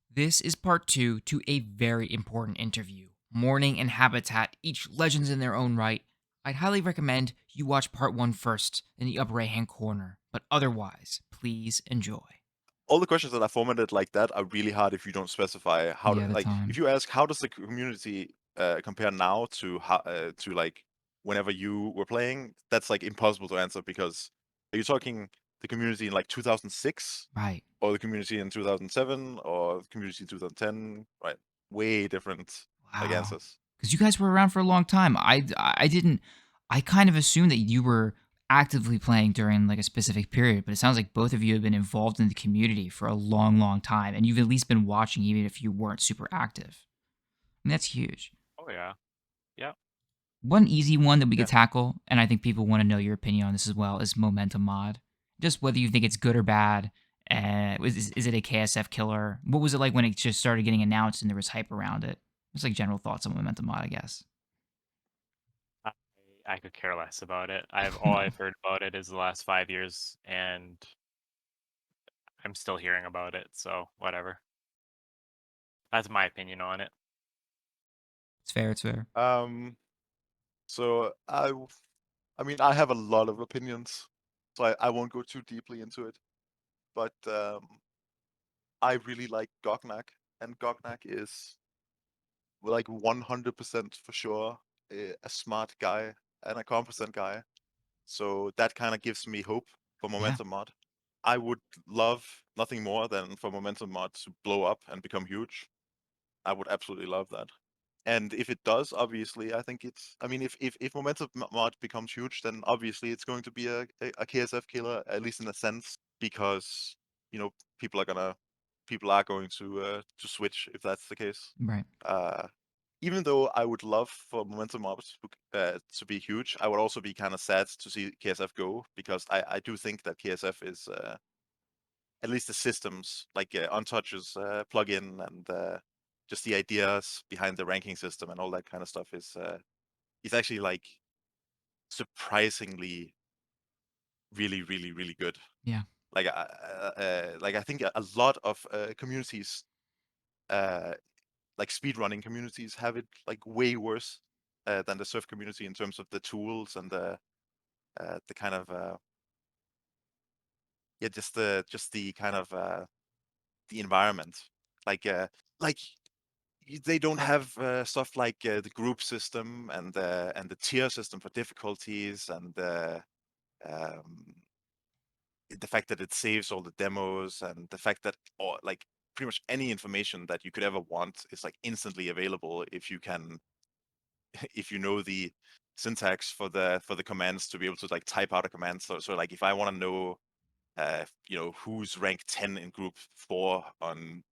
This is part two to a very important interview. Morning and Habitat, each legends in their own right. I'd highly recommend you watch part one first in the upper right hand corner, but otherwise, please enjoy. All the questions that are formatted like that are really hard if you don't specify how to, Yeah, the like, if time. you ask how does the community compare now to how to like whenever you were playing, that's like impossible to answer because are you talking the community in like 2006 Right. or the community in 2007 or the community in 2010, right? Way different like Wow. answers. Because you guys were around for a long time. I didn't, I kind of assumed that you were actively playing during like a specific period, but it sounds like both of you have been involved in the community for a long, long time, and you've at least been watching even if you weren't super active. And that's huge. Oh yeah. Yeah. One easy one that we could Yeah. tackle, and I think people want to know your opinion on this as well, is momentum mod. Just whether you think it's good or bad. Is it a KSF killer? What was it like when it just started getting announced and there was hype around it? Just like general thoughts on momentum mod, I guess. I I could care less about it. I've Oh, all no. I've heard about it is the last 5 years, and I'm still hearing about it. So whatever. That's my opinion on it. It's fair. It's fair. So I mean I have a lot of opinions, so I won't go too deeply into it, but I really like Gognak, and Gognak is like 100% for sure a smart guy and a competent guy. So that kind of gives me hope for Yeah. Momentum Mod. I would love nothing more than for Momentum Mod to blow up and become huge. I would absolutely love that. And if it does, obviously, I think it's. I mean, if Momentum Mod becomes huge, then obviously it's going to be a KSF killer, at least in a sense, because you know people are gonna people are going to switch if that's the case. Right. Uh, Even though I would love for Momentum Ops to be huge, I would also be kind of sad to see KSF go because I do think that KSF is at least the systems like Untouch's plugin and just the ideas behind the ranking system and all that kind of stuff is actually like surprisingly really good. Yeah. Like I think a lot of communities uh, like speedrunning communities have it like way worse than the surf community in terms of the tools and the kind of yeah just the kind of the environment like like they don't have stuff like the group system and the tier system for difficulties and um, the fact that it saves all the demos and the fact that like pretty much any information that you could ever want is like instantly available if you can if you know the syntax for the commands to be able to like type out a command. So like if I want to know who's ranked 10 in group 4 on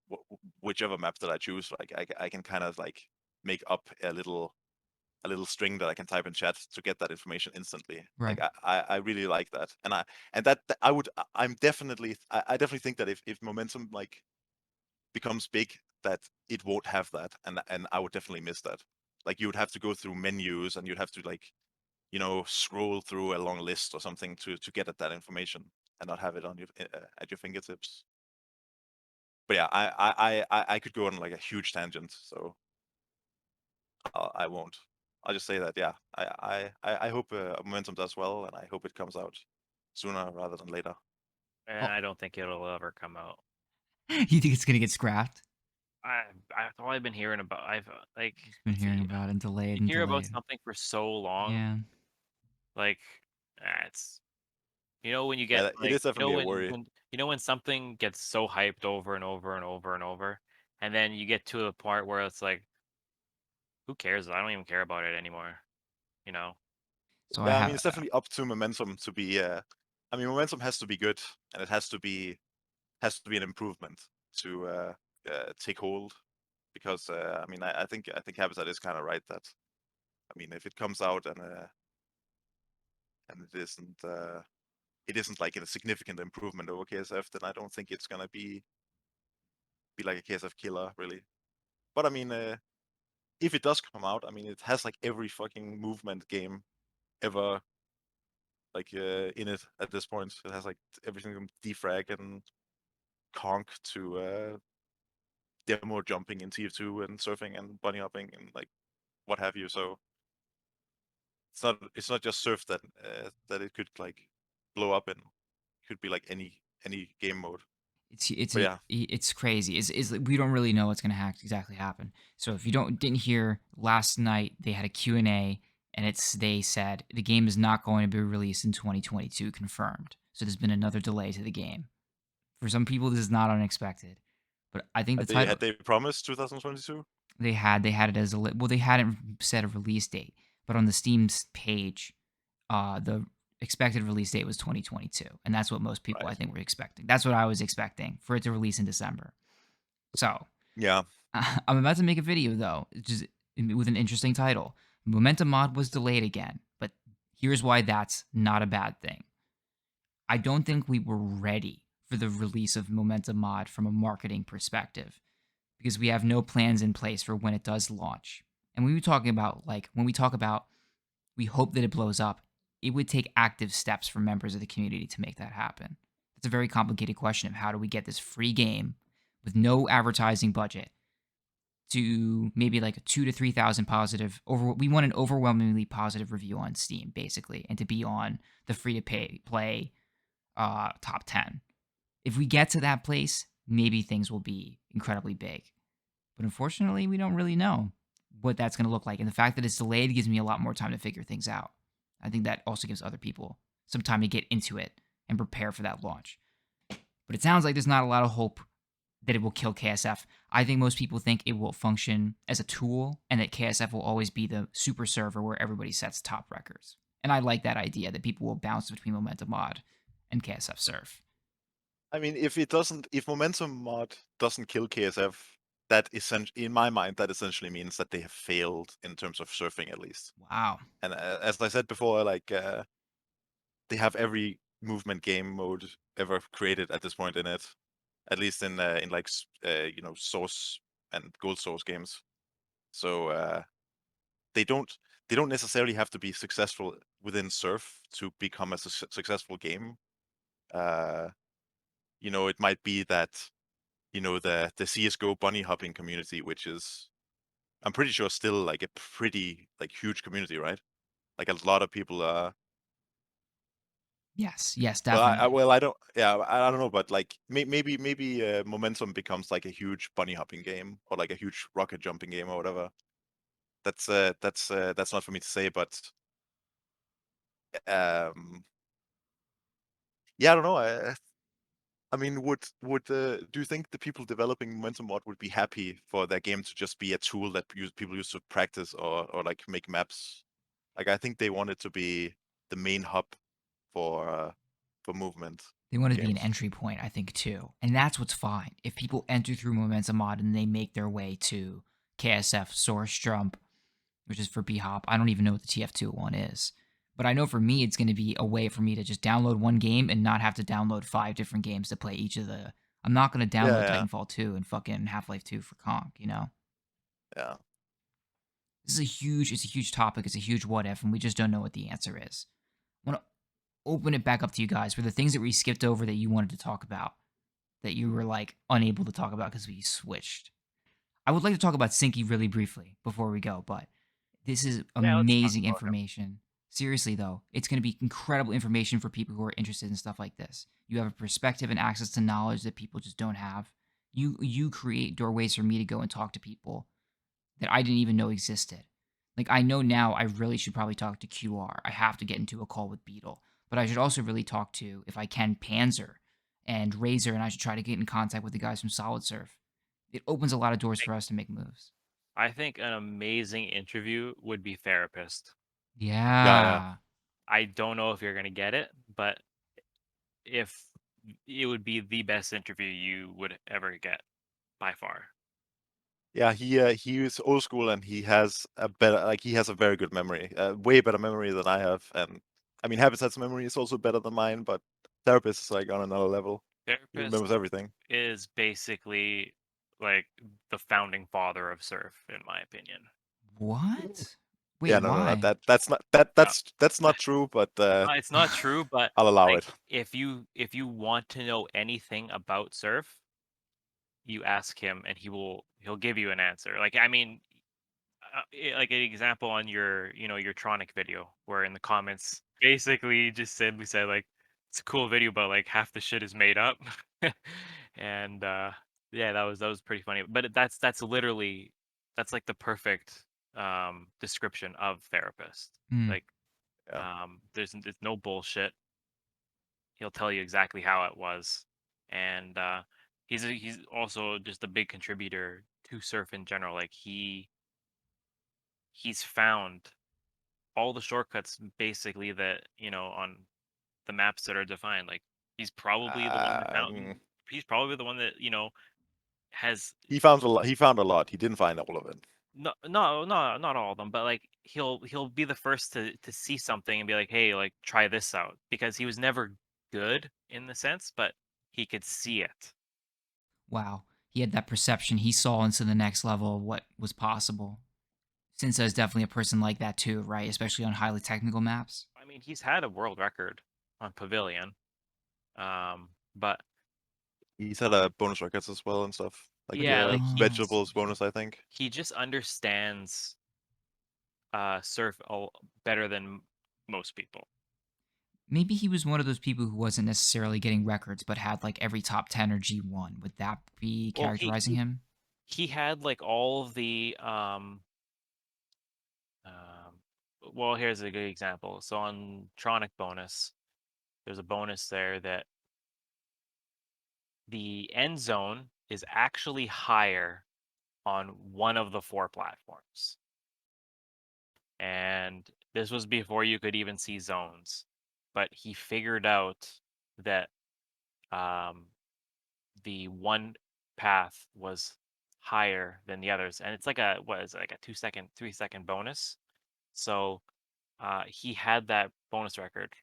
whichever map that I choose, like I can kind of like make up a little string that I can type in chat to get that information instantly. Right. Like I really like that. And that I would I'm definitely I definitely think that if momentum like becomes big, that it won't have that, and I would definitely miss that. Like you would have to go through menus, and you'd have to like scroll through a long list or something to get at that information, and not have it on your at your fingertips. But yeah, I could go on like a huge tangent, so I won't. I'll just say that yeah, I hope Momentum does well, and I hope it comes out sooner rather than later. And Oh, I don't think it'll ever come out. you think it's gonna get scrapped? I've all I've been hearing about. I've like Been let's hearing see. about and delayed You and hear about delayed. something for so long, Yeah. like it's when you Yeah, get it like is definitely a worry. when something gets so hyped over and over and over and over, and then you get to a part where it's like, who cares? I don't even care about it anymore. You know? So I Yeah, I mean have. it's definitely up to Momentum to be. I mean Momentum has to be good, and it has to be an improvement to take hold. Because I mean I think Habitat is kind of right that I mean if it comes out and it isn't like a significant improvement over KSF, then I don't think it's gonna be like a KSF killer really. But I mean if it does come out, I mean it has like every fucking movement game ever like in it at this point. It has like everything from defrag and conk demo jumping in TF2 and surfing and bunny hopping and like what have you. So it's not just surf that it could like blow up in. It could be like any game mode. But yeah, It's crazy. Is we don't really know what's going to exactly happen. So if you didn't hear last night, they had a Q&A and they said the game is not going to be released in 2022, confirmed. So there's been another delay to the game. For some people, this is not unexpected, but I think the title had they promised 2022? they had it as they hadn't set a release date, but on the Steam's page, the expected release date was 2022, and that's what most people I Right. think were expecting. That's what I was expecting, for it to release in December. So Yeah. I'm about to make a video though, just with an interesting title. Momentum Mod was delayed again, but here's why that's not a bad thing. I don't think we were ready for the release of Momentum Mod from a marketing perspective, because we have no plans in place for when it does launch. And when we talk about we hope that it blows up, it would take active steps for members of the community to make that happen. It's a very complicated question of how do we get this free game with no advertising budget to maybe like a 2,000 to 3,000 positive we want an overwhelmingly positive review on Steam, basically, and to be on the free to play top 10. If we get to that place, maybe things will be incredibly big. But unfortunately, we don't really know what that's going to look like. And the fact that it's delayed gives me a lot more time to figure things out. I think that also gives other people some time to get into it and prepare for that launch. But it sounds like there's not a lot of hope that it will kill KSF. I think most people think it will function as a tool and that KSF will always be the super server where everybody sets top records. And I like that idea that people will bounce between Momentum Mod and KSF Surf. I mean, if Momentum Mod doesn't kill KSF, that in my mind, that essentially means that they have failed in terms of surfing, at least. Wow. And as I said before, like they have every movement game mode ever created at this point in it, at least in like Source and Gold Source games. So they don't necessarily have to be successful within Surf to become a successful game. It might be that the CSGO bunny hopping community, which is, I'm pretty sure, still like a pretty like huge community, right? Like a lot of people are. Yes, definitely. I don't know, but like maybe Momentum becomes like a huge bunny hopping game or like a huge rocket jumping game or whatever. That's not for me to say, but yeah, I don't know. I mean, do you think the people developing Momentum Mod would be happy for their game to just be a tool that people use to practice or like make maps? Like, I think they want it to be the main hub for movement. They want it to be an games. entry point, I think, too. And that's what's fine. If people enter through Momentum Mod and they make their way to KSF Source Jump, which is for bhop, I don't even know what the TF2 one is. But I know for me, it's going to be a way for me to just download one game and not have to download 5 different games to play each of the. I'm not going to download Yeah. Titanfall 2 and fucking Half-Life 2 for Conk, you know? Yeah. It's a huge topic. It's a huge what if, and we just don't know what the answer is. I want to open it back up to you guys for the things that we skipped over that you wanted to talk about, that you were like unable to talk about because we switched. I would like to talk about Synki really briefly before we go, but this is amazing information. Seriously, though, it's going to be incredible information for people who are interested in stuff like this. You have a perspective and access to knowledge that people just don't have. You create doorways for me to go and talk to people that I didn't even know existed. Like, I know now I really should probably talk to QR. I have to get into a call with Beetle. But I should also really talk to, if I can, Panzer and Razor, and I should try to get in contact with the guys from Solid Surf. It opens a lot of doors for us to make moves. I think an amazing interview would be Therapist. Yeah. I don't know if you're gonna get it, but if it would be the best interview you would ever get by far. Yeah, he is old school and he has a very good memory, way better memory than I have. And I mean, Habitat's memory is also better than mine, but Therapist is like on another level. He Therapist remembers everything. is basically like the founding father of surf, in my opinion. What? Wait, Yeah, no, why? that's not true, but It's not true, but I'll allow like, it. if you want to know anything about surf, you ask him, and he'll give you an answer. Like, I mean, like an example on your your Tronic video, where in the comments basically just simply said like, it's a cool video, but like half the shit is made up. And yeah, that was pretty funny. But that's literally, that's like the perfect description of therapist. Mm. Like, Yeah. there's no bullshit. He'll tell you exactly how it was. And he's also just a big contributor to surf in general. Like, he's found all the shortcuts basically that on the maps that are defined. Like, he's probably the one that found Mm, he's probably the one that has, he found a lot. He found a lot. He didn't find all of it. no, not all of them, but like he'll be the first to see something and be like, hey, like, try this out, because he was never good in the sense, but he could see it. Wow. He had that perception. He saw into the next level of what was possible. Sinsa is definitely a person like that too, right? Especially on highly technical maps. I mean, he's had a world record on Pavilion, but He's had a bonus records as well and stuff. Like yeah, like Oh. vegetables bonus, I think. he just understands surf better than most people. Maybe he was one of those people who wasn't necessarily getting records, but had like every top 10 or G1. Would that be Well, characterizing him? he had like all of the well, here's a good example. So on Tronic bonus, there's a bonus there that the end zone is actually higher on one of the 4 platforms. And this was before you could even see zones. But he figured out that the one path was higher than the others. And it's like a, what is it, like a 2-second, 3-second bonus. So he had that bonus record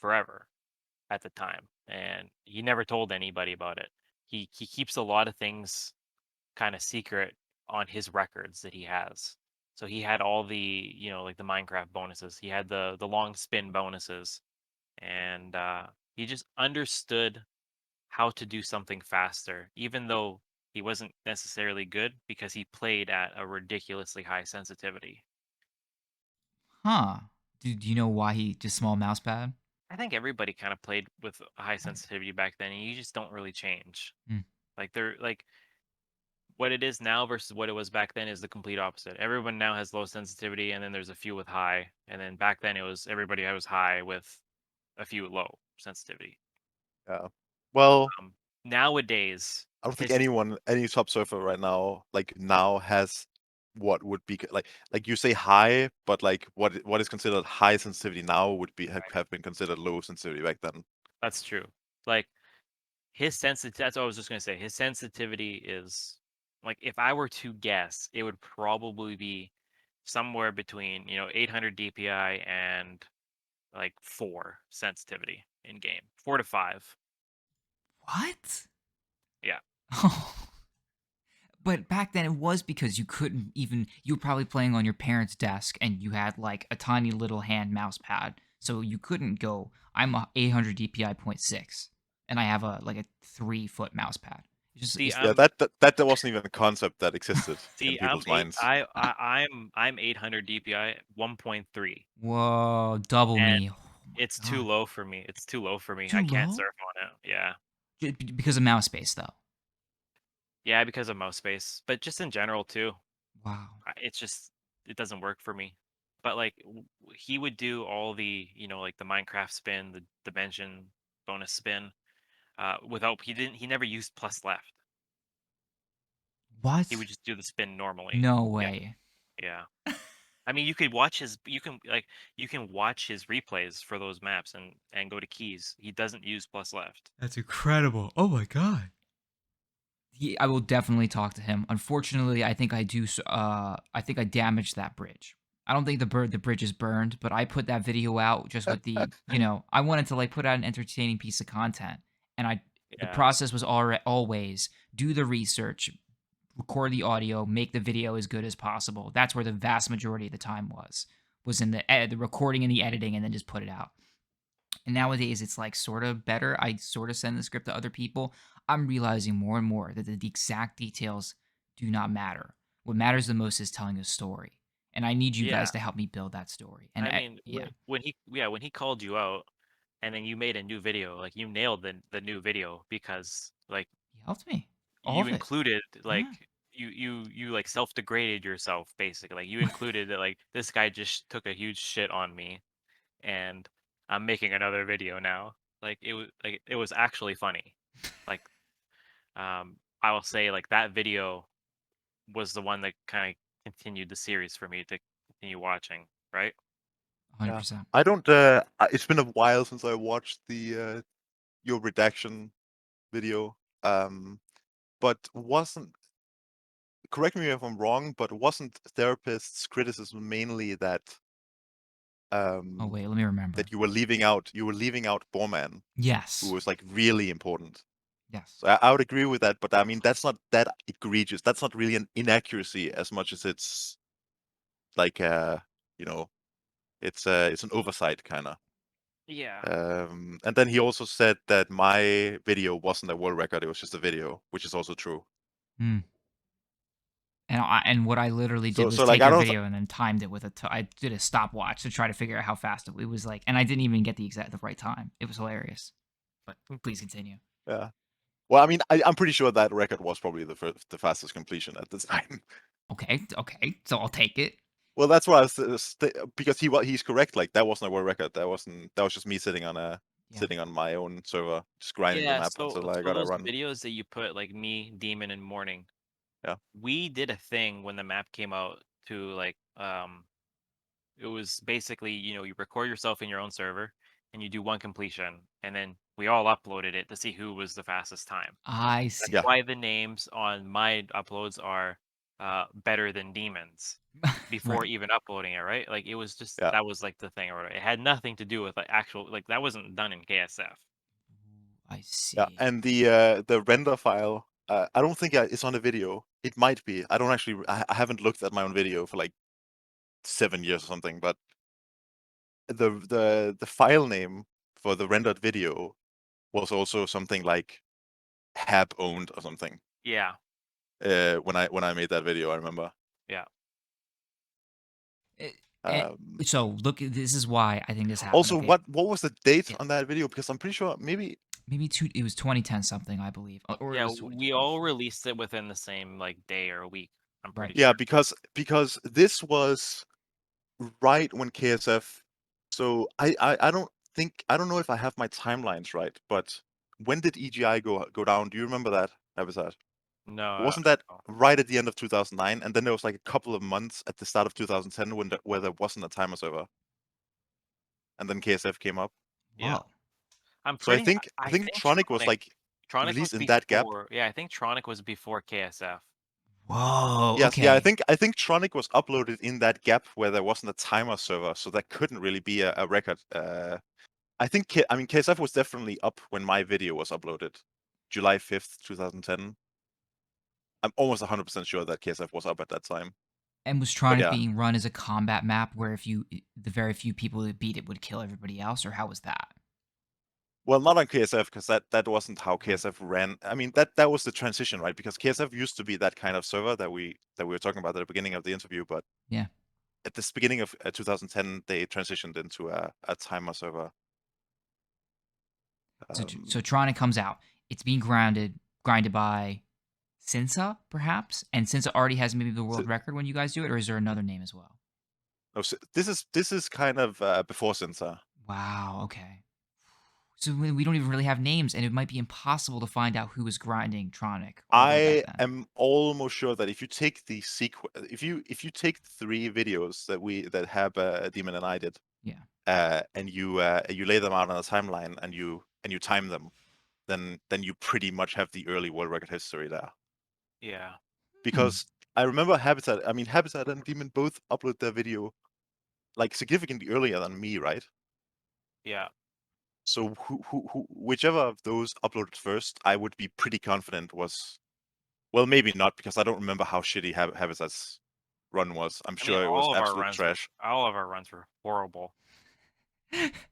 forever at the time, and he never told anybody about it. He keeps a lot of things kind of secret on his records that he has. So he had all the, like the Minecraft bonuses. He had the long spin bonuses, and he just understood how to do something faster, even though he wasn't necessarily good, because he played at a ridiculously high sensitivity. Huh. Do you know why he just small mouse pad? I think everybody kind of played with a high sensitivity back then, and you just don't really change. Hmm. Like, they're like, what it is now versus what it was back then is the complete opposite. Everyone now has low sensitivity, and then there's a few with high, and then back then it was everybody was high with a few low sensitivity. Yeah. Well, Nowadays, I don't think his any top surfer right now, like now, has what would be like you say high, but like what is considered high sensitivity now would be have been considered low sensitivity back then. That's true. Like, his sensitivity. That's what I was just gonna say. His sensitivity is, like, if I were to guess, it would probably be somewhere between 800 DPI and like 4 sensitivity in game, 4 to 5. What? Yeah. But back then it was because you couldn't even, you were probably playing on your parents' desk and you had like a tiny little hand mouse pad. So you couldn't go, I'm a 800 DPI 0.6 and I have a like a 3-foot mouse pad. It's just, See, it's, Yeah, that wasn't even a concept that existed in I'm people's minds. I'm 800 DPI 1.3, whoa, double and me. Oh it's my too God. low for me. It's too low for me. I Too can't low? surf on it. Yeah. Because of mouse space though. Yeah, because of mouse space, but just in general too. Wow. It's just, it doesn't work for me. But like, he would do all the, like the Minecraft spin, the dimension bonus spin, without, he never used plus left. He What? would just do the spin normally. No Yeah, way. yeah. I mean, you can watch his replays for those maps and go to keys. He doesn't use plus left. That's incredible. Oh my God. I will definitely talk to him. Unfortunately, I think I do. I think I damaged that bridge. I don't think the bridge is burned, but I put that video out just with the, I wanted to like put out an entertaining piece of content, and the Yeah. process was always do the research, record the audio, make the video as good as possible. That's where the vast majority of the time was in the recording and the editing, and then just put it out. And nowadays, it's like sort of better. I sort of send the script to other people. I'm realizing more and more that the exact details do not matter. What matters the most is telling a story. And I need you Yeah. guys to help me build that story. And I mean, yeah, when he called you out, and then you made a new video, like you nailed the new video because like he helped me. All you of it. included Yeah. like you like self-degraded yourself basically. Like you included that like this guy just took a huge shit on me and I'm making another video now. Like it was actually funny. Like I will say like that video was the one that kind of continued the series for me to continue watching, right? 100%. I don't. It's been a while since I watched the your redaction video. But wasn't correct me if I'm wrong, but wasn't therapist's criticism mainly that Oh, wait, let me remember. you were leaving out Borman, who Yes. was like really important. Yes. So I would agree with that, but I mean that's not that egregious. That's not really an inaccuracy as much as it's like you know, it's an oversight kind of. Yeah. And then he also said that my video wasn't a world record; it was just a video, which is also true. Hmm. And what I literally did was So like take I your don't. video and then timed it with I did a stopwatch to try to figure out how fast it was like, and I didn't even get the right time. It was hilarious. But please continue. Yeah. Well, I mean, I'm pretty sure that record was probably the fastest completion at the time. Okay, okay, so I'll take it. Well, that's why I was because he's correct. Like that wasn't a world record. That was just me Yeah. sitting on my own server, just grinding the Yeah, map until I so got a those run. videos that you put like me, Demon, and Morning, Yeah. we did a thing when the map came out to like it was basically, you know, you record yourself in your own server and you do one completion and then we all uploaded it to see who was the fastest time. I That's Yeah. see. why the names on my uploads are better than Demons before Right. even uploading it, right? Like it was just Yeah. that was like the thing or whatever. It had nothing to do with like actual like that wasn't done in KSF. I Yeah. see. And the render file, I don't think it's on a video. It might be. I don't actually. I haven't looked at my own video for like 7 years or something. But the file name for the rendered video was also something like Hab owned or something. Yeah. When I made that video, I remember. Yeah. Eh, eh, Um, so look, this is why I think this happened. Also, Okay. what was the date Yeah. on that video? Because I'm pretty sure maybe Maybe it was 2010 something, I believe, or it Yeah, was we 2020. all released it within the same like day or a week, I'm Right. pretty yeah, sure. because this was right when KSF. So I don't know if I have my timelines right, but when did EGI go down? Do you remember that episode? No, Wasn't that no. right at the end of 2009? And then there was like a couple of months at the start of 2010 where there wasn't a timer server, and then KSF came up. Yeah. Whoa. So I I think think Tronic was like Tronic was released in that gap. before, yeah, I think Tronic was before KSF. Whoa. Yes, yeah, Okay. I think Tronic was uploaded in that gap where there wasn't a timer server, so that couldn't really be a record. I think I mean KSF was definitely up when my video was uploaded, July 5th, 2010. I'm almost 100% sure that KSF was up at that time. And was But Tronic yeah, being run as a combat map where if the very few people that beat it would kill everybody else, or how was that? well, not on KSF because that wasn't how Right. KSF ran. I mean that was the transition, right? Because KSF used to be that kind of server that we were talking about at the beginning of the interview, but Yeah. at this beginning of 2010, they transitioned into a timer server. So Um, Tronic comes out. It's being grinded by Sinsa, perhaps, and Sinsa already has maybe the so, world record when you guys do it, or is there another name as well? no, this is kind of before Sinsa. Wow. Okay. So we don't even really have names, and it might be impossible to find out who was grinding Tronic all the way back I then. am almost sure that if you take the if you take 3 videos that have Demon and I did, Yeah. and you lay them out on a timeline and you time them, then you pretty much have the early world record history there. Yeah. Hmm. Because I remember Habitat. I mean, Habitat and Demon both upload their video like significantly earlier than me, right? Yeah. So whichever of those uploaded first, I would be pretty confident was. Well, maybe not because I don't remember how shitty Habitat's run was. I'm I mean, sure it was absolute trash. all of our runs were horrible.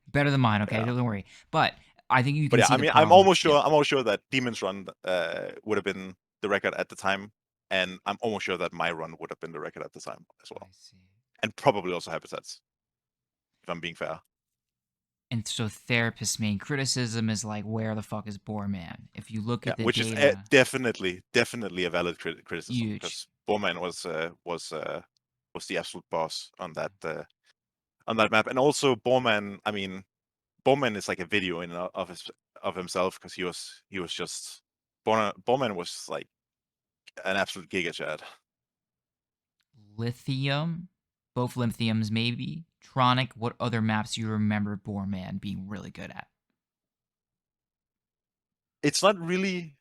Better than mine, okay? Yeah. Don't worry. But I think you But can yeah, see I the mean, I'm problem. almost Yeah. sure. I'm almost sure that Demon's Run would have been the record at the time, and I'm almost sure that my run would have been the record at the time as I well, see. and probably also Habitats, if I'm being fair. And so therapists' main criticism is like, where the fuck is Boreman? If you look Yeah, at the which is data, definitely a valid criticism, huge. because Borman was the absolute boss on that map, and also Borman. I mean, Borman is like a video in and of himself, because he was just Borman was like an absolute giga chat. Lithium, both lithiums maybe. Tronic, what other maps do you remember Boreman being really good at? It's not really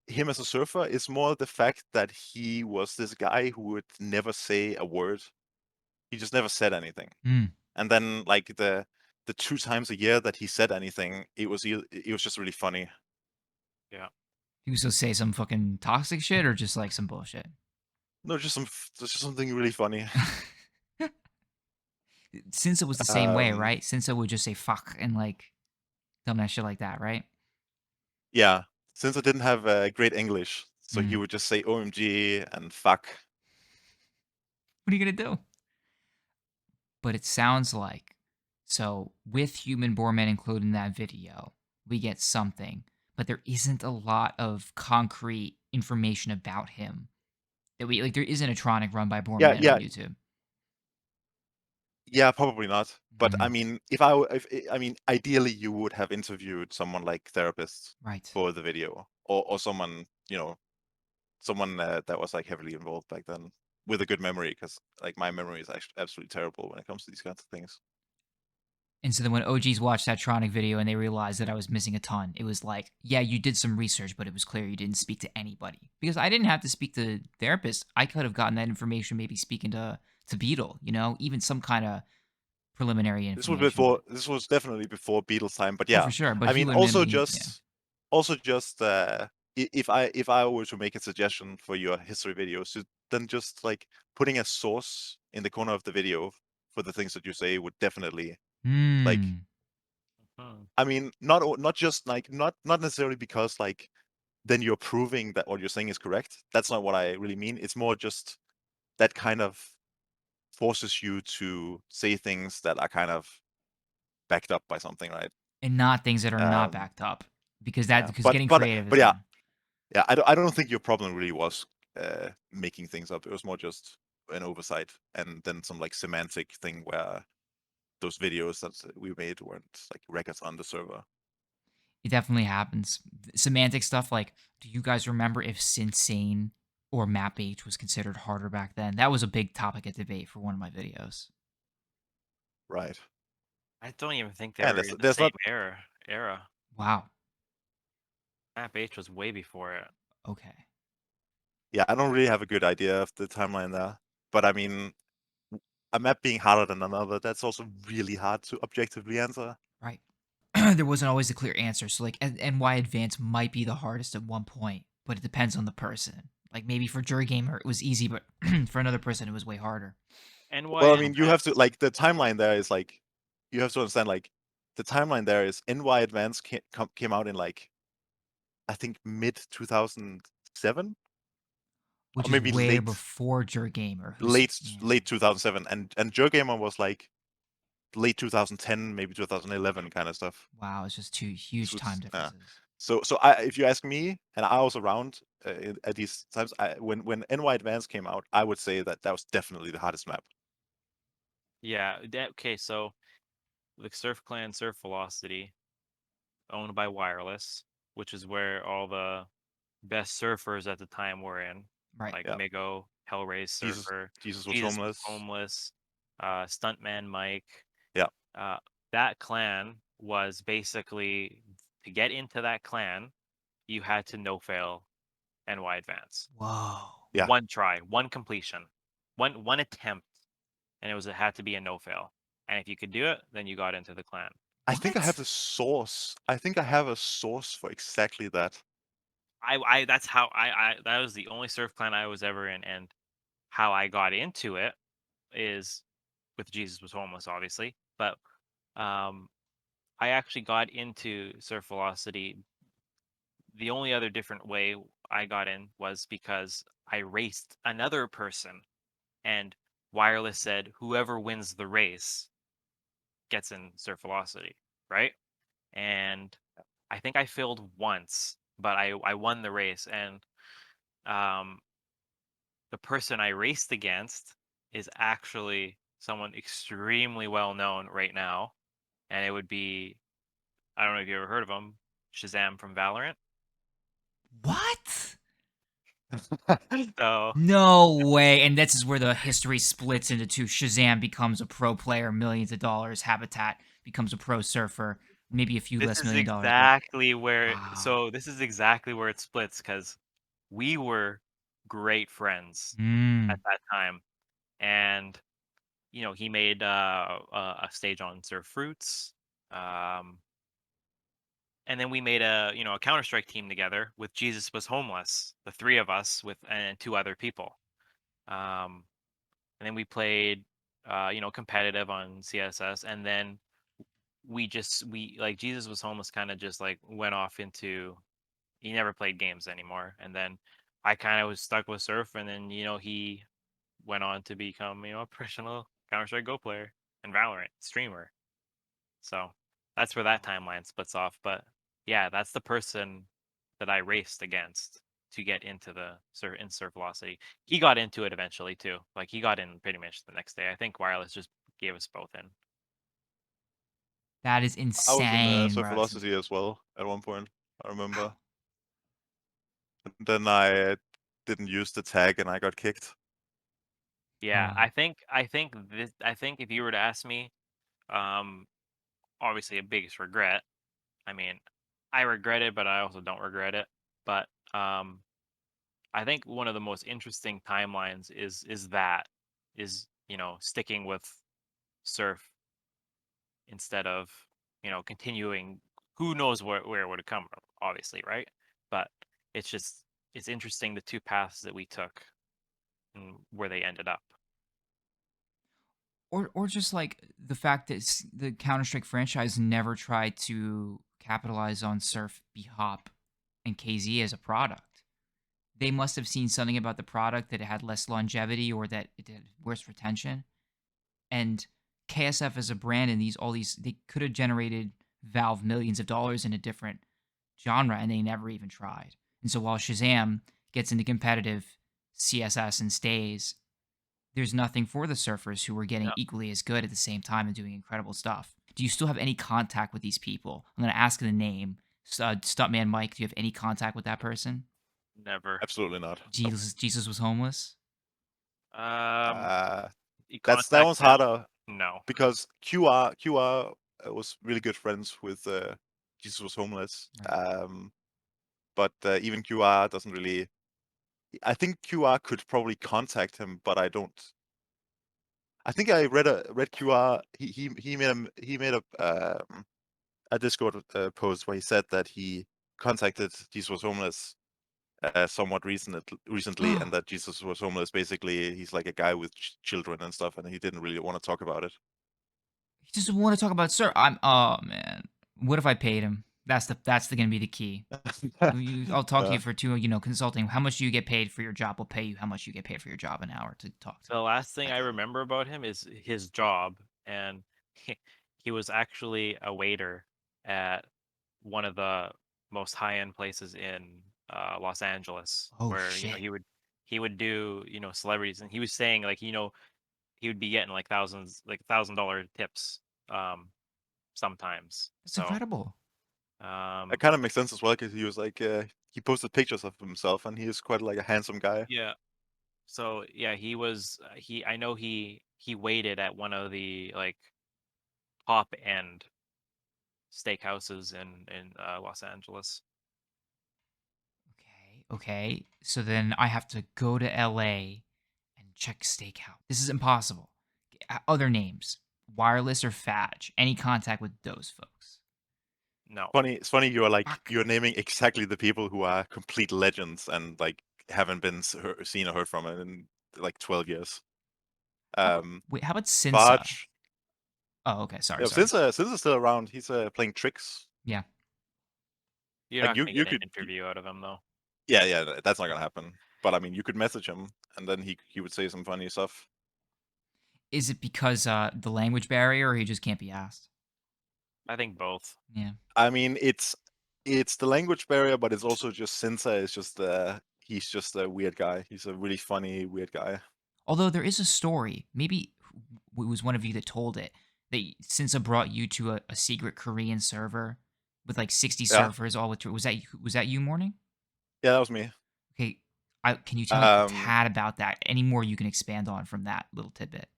him as a surfer. It's more the fact that he was this guy who would never say a word. He just never said anything. Hmm. And then like the 2 times a year that he said anything, it was just really funny. Yeah. He used to say some fucking toxic shit or just like some bullshit? No, just something really funny. Sinsa was the same way, Um, right? Sinsa would just say fuck and like dumbass shit like that, right? yeah, since I didn't have great English, so he Mm. would just say OMG and fuck. What are you gonna do? But it sounds like so with human Boreman included in that video, we get something, but there isn't a lot of concrete information about him that we like. There isn't a Tronic run by Yeah, Boreman on yeah, YouTube. yeah, probably not. But I Mhm. mean, I mean, ideally you would have interviewed someone like therapists Right. for the video, or someone, someone that was like heavily involved back then with a good memory, because like my memory is actually absolutely terrible when it comes to these kinds of things. And so then when OGs watched that Tronic video and they realized that I was missing a ton, it was like, yeah, you did some research, but it was clear you didn't speak to anybody. Because I didn't have to speak to therapists. I could have gotten that information maybe speaking to Beetle, even some kind of preliminary information. But This was definitely before Beatles time, but oh, yeah, for sure. But I he mean, would mainly, yeah. also just if I were to make a suggestion for your history videos, then just like putting a source in the corner of the video for the things that you say would definitely, like, Hmm. Hmm. I mean, not just like not necessarily because like then you're proving that what you're saying is correct. That's not what I really mean. It's more just that kind of forces you to say things that are kind of backed up by something, right? And not things that are not Um, backed up. yeah, Because getting creative but is yeah, gonna. yeah. I don't think your problem really was making things up. It was more just an oversight, and then some like semantic thing where those videos that we made weren't like records on the server. It definitely happens. Semantic stuff like, do you guys remember if Sinsane or Map H was considered harder back then? That was a big topic of debate for one of my videos. Right. I don't even think they Yeah, were there's in the there's same not. era. Wow. Map H was way before it. Okay. Yeah, I don't really have a good idea of the timeline there. But I mean, a map being harder than another, that's also really hard to objectively answer. Right. There wasn't always a clear answer. So like NY Advance might be the hardest at one point, but it depends on the person. Like maybe for Jury Gamer it was easy, but for another person it was way harder. NY Well, I mean, you have to Advance. like the timeline there is like you have to understand like the timeline there is NY Advance came out in like I think mid 2007, Which or is maybe way before Jury Gamer, who's yeah. late 2007, and Gamer was like late 2010, maybe 2011 kind of stuff. Wow, it's just two huge So time it's, differences. if you ask me, and I was around at these times, when NY Advance came out, I would say that was definitely the hardest map. Yeah. Okay. So the Surf Clan Surf Velocity, owned by Wireless, which is where all the best surfers at the time were in, Right. like Yeah, Migo, Hellraise Jesus, Surfer, Jesus was Jesus was homeless. homeless, Stuntman Mike. Yeah, Uh, that clan was basically, to get into that clan, you had to no fail NY Advance. Whoa. yeah. One try, one completion, one attempt, and it had to be a no fail. And if you could do it, then you got into the clan. I think I have What? the source. I think I have a source for exactly that. I that's how that was the only surf clan I was ever in, and how I got into it is with Jesus was homeless, obviously, but I actually got into Surf Velocity. The only other different way I got in was because I raced another person, and Wireless said whoever wins the race gets in Surf Velocity, right? And I think I failed once, but I won the race, and um, the person I raced against is actually someone extremely well known right now, and it would be, I don't know if you ever heard of him, Shazam from Valorant. What? So No way. And this is where the history splits into two. Shazam becomes a pro player, millions of dollars. Habitat becomes a pro surfer, maybe a few this less is $1 million, but exactly where wow. so this is exactly where it splits because we were great friends at Mm. that time, and he made a stage on Surf Fruits. Um, and then we made a Counter Strike team together with Jesus Was Homeless, the three of us with and two other people. Um, and then we played competitive on CSS, and then we like Jesus Was Homeless kind of just like went off into, he never played games anymore, and then I kind of was stuck with Surf, and then he went on to become a professional Counter Strike Go player and Valorant streamer. So that's where that timeline splits off. But yeah, that's the person that I raced against to get into the Surf Velocity. He got into it eventually too. Like he got in pretty much the next day. I think Wireless just gave us both in. That is I was in insane, Surf bro. Velocity as well at one point. I remember. Wow. Then I didn't use the tag and I got kicked. Yeah, Oh. I think if you were to ask me, um, obviously a biggest regret. I mean, I regret it, but I also don't regret it. But I think one of the most interesting timelines is sticking with Surf instead of continuing. Who knows where it would have come from, obviously, right? But it's just it's interesting the two paths that we took and where they ended up. Or just like the fact that the Counter Strike franchise never tried to capitalize on Surf, bhop, and KZ as a product. They must have seen something about the product that it had less longevity or that it had worse retention. And KSF as a brand and all these they could have generated Valve millions of dollars in a different genre and they never even tried. And so while Shazam gets into competitive CSS and stays, there's nothing for the surfers who were getting Yeah, equally as good at the same time and doing incredible stuff. Do you still have any contact with these people? I'm going to ask the name. Stuntman Mike, do you have any contact with that person? never. Absolutely not. Nope. Jesus was homeless? Um, Uh, you that contact one's them? harder No, because QR was really good friends with Jesus Was Homeless. Right. But even QR doesn't really. I think QR could probably contact him, but I don't. I think I read QR. He made a Discord post where he said that he contacted Jesus Was Homeless somewhat recently, and that Jesus Was Homeless basically he's like a guy with children and stuff, and he didn't really want to talk about it. He just want to talk about sir. Oh man. What if I paid him? That's gonna be the key. I'll talk to uh, you for consulting. How much do you get paid for your job? We'll pay you how much you get paid for your job an hour to talk to the me. last thing I I got it. remember about him is his job, and he was actually a waiter at one of the most high-end places in Los Angeles, Oh where shit. he would do celebrities, and he was saying like he would be getting like thousands, like $1,000 tips um sometimes. That's So incredible. that um kind of makes sense as well because he was like he posted pictures of himself, and he is quite like a handsome guy. yeah, so yeah, he was he I know he waited at one of the like top end steakhouses in Los Angeles. Okay. Okay. So then I have to go to LA and check Steakhouse. This is impossible. Other names. Wireless or Fadge. Any contact with those folks. No. It's funny Fuck. you're naming exactly the people who are complete legends and like haven't been seen or heard from in like 12 years. How about Um, wait, how about Sinsa? Barge. Oh, okay. Sorry, Yeah, sorry. Sinsa's still around. He's playing tricks. Yeah. You're Like not gonna you get an could. interview out of him though. Yeah, that's not gonna happen. But I mean, you could message him, and then he would say some funny stuff. Is it because the language barrier, or he just can't be asked? I think both. Yeah. I mean, it's the language barrier, but it's also just Sinsa is just he's just a weird guy. He's a really funny weird guy. Although there is a story, maybe it was one of you that told it, that Sinsa brought you to a secret Korean server with like 60 Yeah, surfers all with. Was that you, Morning? yeah, that was me. Okay, can you tell me a Um, tad about that? Any more you can expand on from that little tidbit?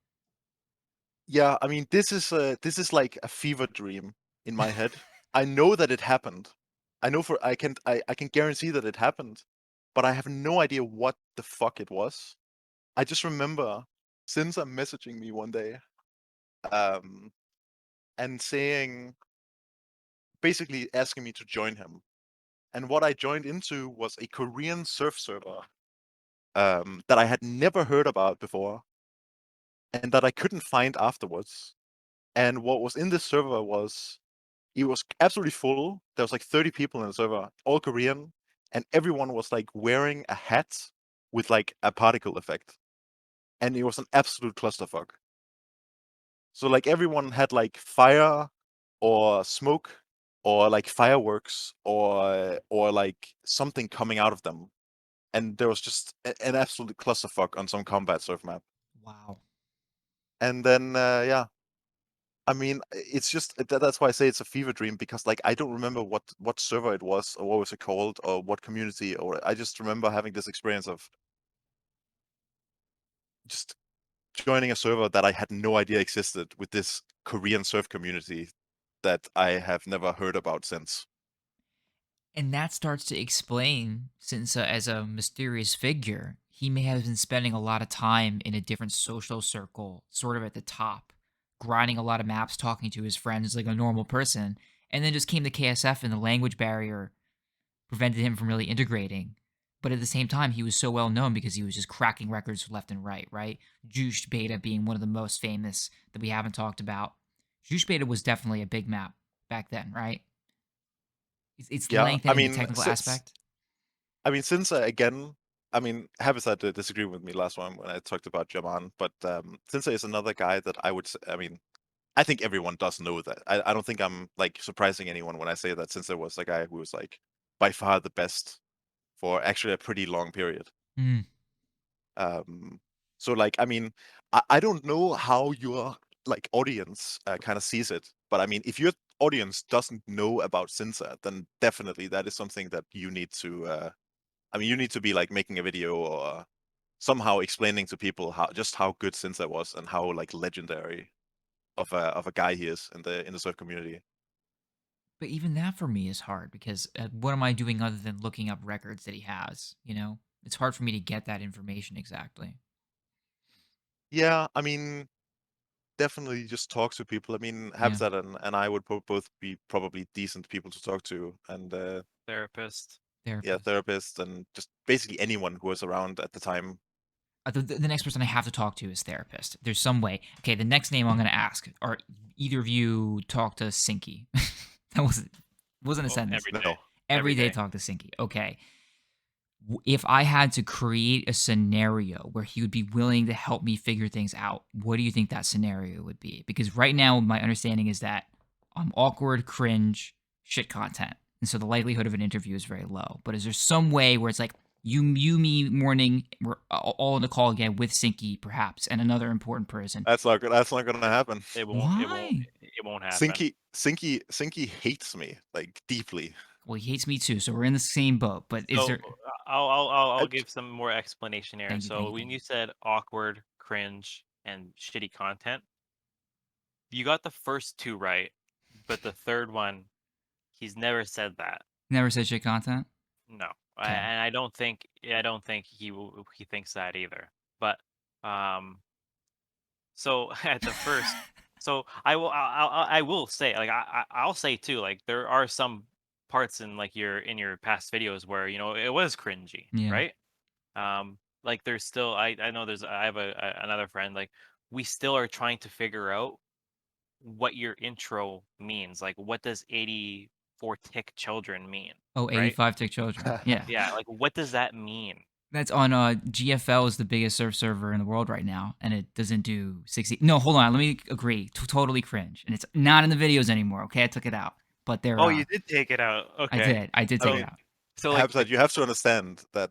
yeah, I mean, this is like a fever dream in my head. I know that it happened. I know for I can guarantee that it happened, but I have no idea what the fuck it was. I just remember Sinsa messaging me one day, um, and saying basically asking me to join him. And what I joined into was a Korean surf server that I had never heard about before and that I couldn't find afterwards. And what was in this server was it was absolutely full. There was like 30 people in the server, all Korean, and everyone was like wearing a hat with like a particle effect. And it was an absolute clusterfuck. So like everyone had like fire or smoke or like fireworks or like something coming out of them. And there was just an absolute clusterfuck on some combat surf map. Wow. And then yeah, I mean it's just that's why I say it's a fever dream because like I don't remember what server it was or what was it called or what community or I just remember having this experience of just joining a server that I had no idea existed with this Korean surf community that I have never heard about since. And that starts to explain, since as a mysterious figure, he may have been spending a lot of time in a different social circle, sort of at the top, grinding a lot of maps, talking to his friends like a normal person, and then just came to KSF and the language barrier prevented him from really integrating. But at the same time, he was so well known because he was just cracking records left and right, right? Juice Beta being one of the most famous that we haven't talked about. Juice Beta was definitely a big map back then, right? Its Yeah, length and the technical aspect. I mean, since again, I mean, Habitat disagree with me last one when I talked about Jaman, but Sinsa is another guy that I would. I mean, I think everyone does know that. I don't think I'm like surprising anyone when I say that Sinsa was a guy who was like by far the best for actually a pretty long period. Mm. So like, I mean, I don't know how your like audience kind of sees it, but I mean, if your audience doesn't know about Sinsa, then definitely that is something that you need to. I mean, you need to be like making a video or somehow explaining to people how good Sinsa was and how like legendary of a guy he is in the surf community. But even that for me is hard because what am I doing other than looking up records that he has? You know, it's hard for me to get that information exactly. Yeah, I mean, definitely just talk to people. I mean, Yeah, Habitat and I would both be probably decent people to talk to, and Therapist. yeah, therapist. therapists and just basically anyone who was around at the time. The next person I have to talk to is therapist. There's some way. Okay, the next name I'm going to ask are either of you talk to Synki? That wasn't a Oh, sentence. every day. No, Every Every day day. talk to Synki. Okay. If I had to create a scenario where he would be willing to help me figure things out, what do you think that scenario would be? Because right now, my understanding is that I'm awkward, cringe, shit content. And so the likelihood of an interview is very low. But is there some way where it's like me, Morning, we're all in the call again with Sinky, perhaps, and another important person? that's not gonna happen. It won't. It won't. Why? It won't happen. Sinky hates me like deeply. Well, he hates me too, so we're in the same boat. But is So there? I'll Uh, give some more explanation here. Thank you, thank So you, when thank you you. said awkward, cringe, and shitty content, you got the first two right, but the third one, he's never said that. Never said shit content. No, Okay. and I don't think he thinks that either. But um, so at the first, so I will say like I'll say too like there are some parts in like your past videos where you know it was cringy, Yeah. right? Like there's still I know there's I have another friend like we still are trying to figure out what your intro means. Like, what does 84 tick children mean, Oh, right? 85 tick children. Yeah. Yeah, like what does that mean? That's on GFL is the biggest surf server in the world right now, and it doesn't do 60. No, hold on. Let me agree. Totally cringe, and it's not in the videos anymore. Okay, I took it out, but they're. Oh, you did take it out. I Okay. did. I did I take So, it mean, out. so Hamzat, you have to understand that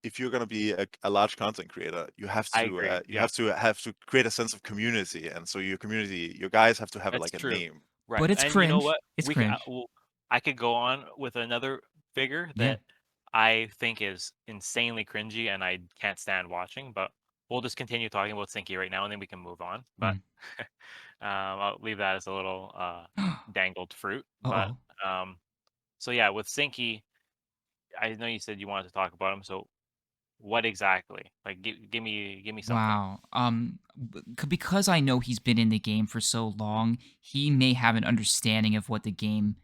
if you're going to be a large content creator, you have I to agree. you Yeah, have to create a sense of community, and so your community, your guys have to have that's like a true. name. Right. But it's And you know cringe. what? It's cringe. Well, I could go on with another figure Yeah. that I think is insanely cringy and I can't stand watching, but we'll just continue talking about Sinky right now and then we can move on. But Mm. I'll leave that as a little dangled fruit. But Uh-oh. so yeah, with Sinky, I know you said you wanted to talk about him. So what exactly? Like, give me something. Wow. Because I know he's been in the game for so long, he may have an understanding of what the game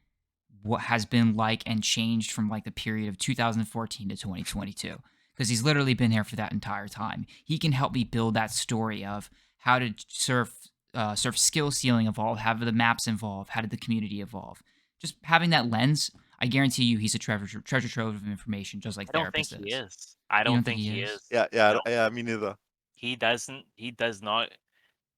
what has been like and changed from like the period of 2014 to 2022 because he's literally been there for that entire time. He can help me build that story of how did surf skill ceiling evolve, how did the maps evolve, how did the community evolve. Just having that lens, I guarantee you he's a treasure trove of information, just like I don't think therapist he is. is. I You don't don't think think he he is? is. Yeah, yeah, No, yeah. Me neither. he doesn't. He does not.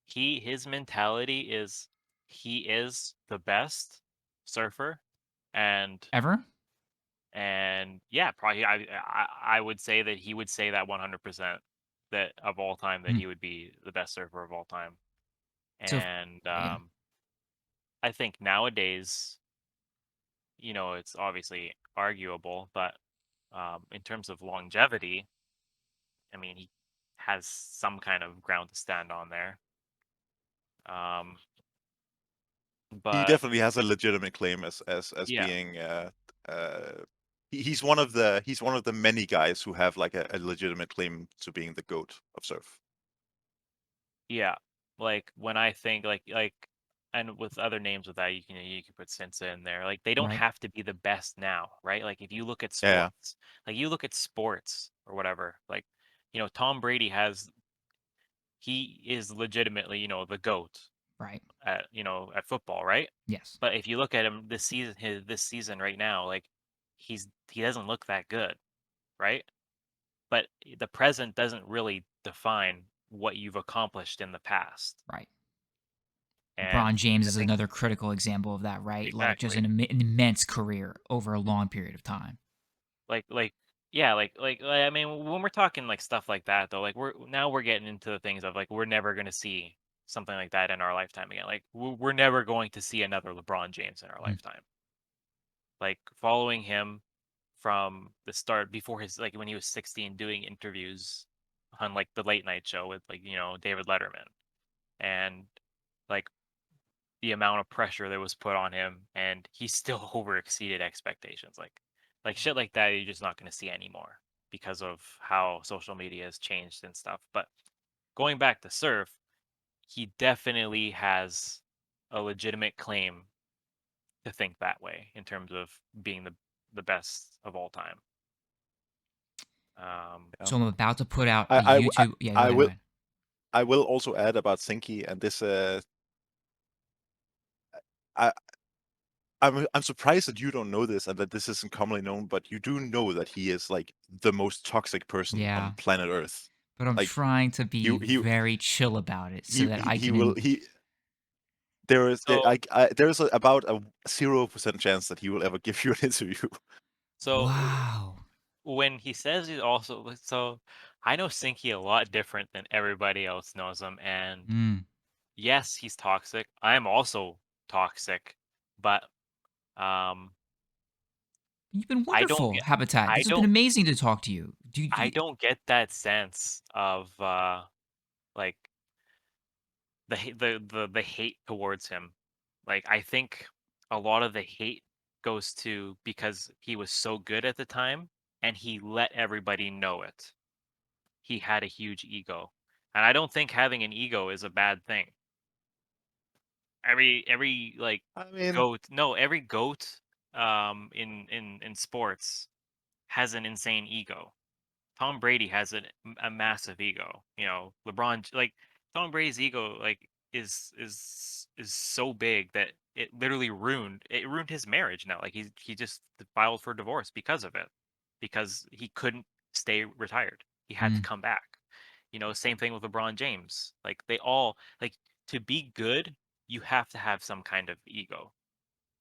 His mentality is he is the best surfer, and Ever? yeah, probably I would say that he would say that 100% that of all time that Hmm. he would be the best surfer of all time. So, And yeah. I think nowadays, it's obviously arguable, but in terms of longevity, I mean, he has some kind of ground to stand on there. Um, He but definitely has a legitimate claim as yeah, being he's one of the many guys who have like a legitimate claim to being the goat of surf. yeah. Like when I think and with other names with that, you can put Sinsa in there. Like they don't Right. have to be the best now, right? Like if you look at Yeah, sports, like you look at sports or whatever, like Tom Brady he is legitimately the goat Right. at football, right? Yes. But if you look at him this season right now, like he doesn't look that good, right? But the present doesn't really define what you've accomplished in the past. Right. LeBron And James I is think another critical example of that, right? Like just exactly. an immense career over a long period of time. Like yeah, I mean when we're talking like stuff like that though, like we're getting into the things of like we're never going to see something like that in our lifetime again. Like we're never going to see another LeBron James in our Mm. lifetime. Like following him from the start before his like when he was 16 doing interviews on like the late night show with like David Letterman and like the amount of pressure that was put on him and he still over exceeded expectations like shit like that you're just not going to see anymore because of how social media has changed and stuff. But going back to surf, he definitely has a legitimate claim to think that way in terms of being the best of all time. yeah. So I'm about to put out I a I w- YouTube. Yeah, go I ahead. Go will ahead. I will also add about Sinky and this. I I'm surprised that you don't know this and that this isn't commonly known, but you do know that he is like the most toxic person on Yeah, planet Earth. but I'm Like trying to he be he very chill about it so that I he can. will he there is So like there's about a 0% chance that he will ever give you an interview. so Wow. when he says he also so I know Sinky a lot different than everybody else knows him, and Mm. yes, he's toxic. I'm also toxic, but um, You've been I don't wonderful, get Habitat. I This has been don't amazing to talk to you. I don't get that sense of like the hate towards him. Like I think a lot of the hate goes to because he was so good at the time and he let everybody know it. He had a huge ego. And I don't think having an ego is a bad thing. Every like I mean, goat no, every goat in sports has an insane ego. Tom Brady has a massive ego. LeBron like Tom Brady's ego like is so big that it literally ruined his marriage now. Like he just filed for divorce because of it, because he couldn't stay retired. He had to Mm, come back. Same thing with LeBron James. Like they all like to be good, you have to have some kind of ego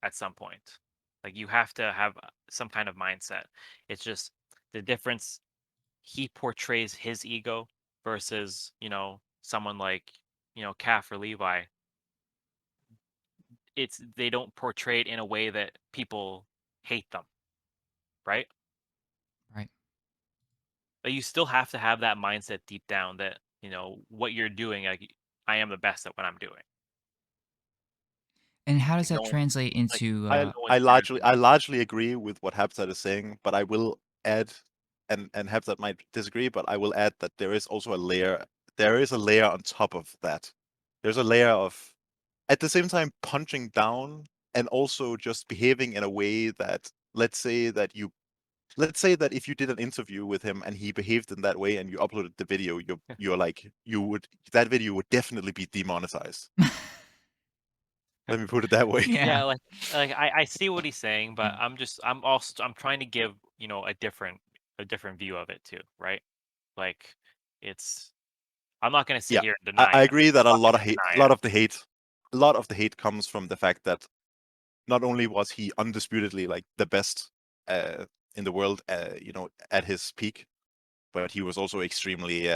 at some point. Like you have to have some kind of mindset. It's just the difference. He portrays his ego versus someone like Calf or Levi. They don't portray it in a way that people hate them, right? right. But you still have to have that mindset deep down that what you're doing. Like I am the best at what I'm doing. And how does Like no that one, translate like into I no one's I better largely than I me. largely agree with what Hapsat is saying, but I will add, and Hapsat might disagree, but I will add that there is also a layer. There is a layer on top of that. There's a layer of, at the same time, punching down and also just behaving in a way that, let's say that if you did an interview with him and he behaved in that way and you uploaded the video, you're like, that video would definitely be demonetized. Let me put it that way. Yeah. Yeah, like I see what he's saying, but I'm trying to give a different view of it too, right? Like it's I'm not gonna sit Yeah, here and I deny it. agree that I'm not gonna a deny lot it. of the hate, comes from the fact that not only was he undisputedly like the best uh, in the world, at his peak, but he was also extremely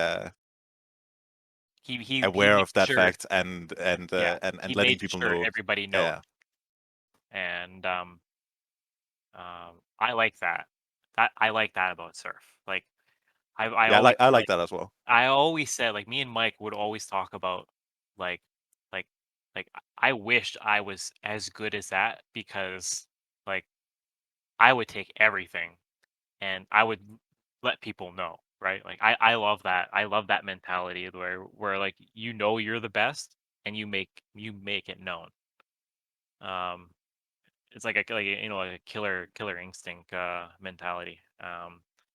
He aware made of that sure, fact and yeah, and he letting made people sure know. everybody knows, Yeah, and I like that. I like that about Surf. Like I yeah, always I said, like that as well. I always said like me and Mike would always talk about like like I wished I was as good as that because like I would take everything and I would let people know, right? Like I love that. I love that mentality where like you're the best and you make it known. Um it's like a killer instinct mentality.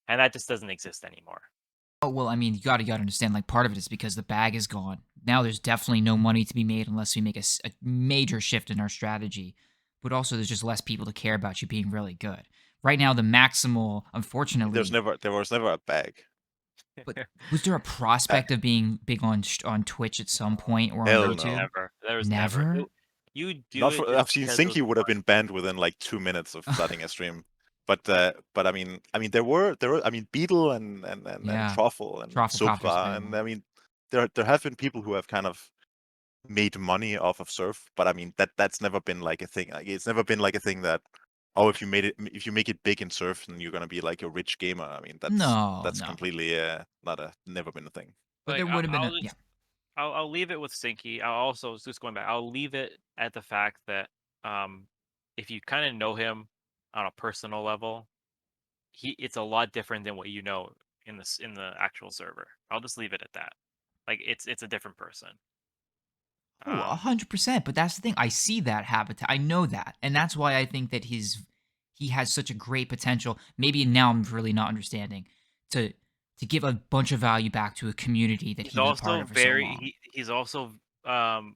And that just doesn't exist anymore. Oh, well, I mean, you gotta understand, like, part of it is because the bag is gone. Now there's definitely no money to be made unless we make a major shift in our strategy, but also there's just less people to care about you being really good. Right now, the maximal, unfortunately, There was never a bag. but was there a Uh, prospect of being big on Twitch at some point or on Hell There was no. YouTube? never. There was never. Never? You do Not it for just I've seen because it was Synki would have fun. been banned within like 2 minutes of starting a stream. But I mean there were I mean Beetle and Yeah. Truffle and Truffle Copter's a Supra, big and one. I mean there have been people who have kind of made money off of Surf, but I mean that's never been like a thing. Like it's never been like a thing that, oh, if you make it big in Surf then you're gonna be like a rich gamer. I mean No, that's no. completely not a never been a thing. But Like there would have been a yeah. I'll leave it with Sinky. I'll also just going back. I'll leave it at the fact that um, if you kind of know him on a personal level, it's a lot different than what you know in the actual server. I'll just leave it at that. Like it's a different person. Oh, Um, 100%. But that's the thing. I see that habitat. I know that. And that's why I think that he has such a great potential. Maybe now I'm really not understanding to to give a bunch of value back to a community that he's he was a part also of for so very long. he's also um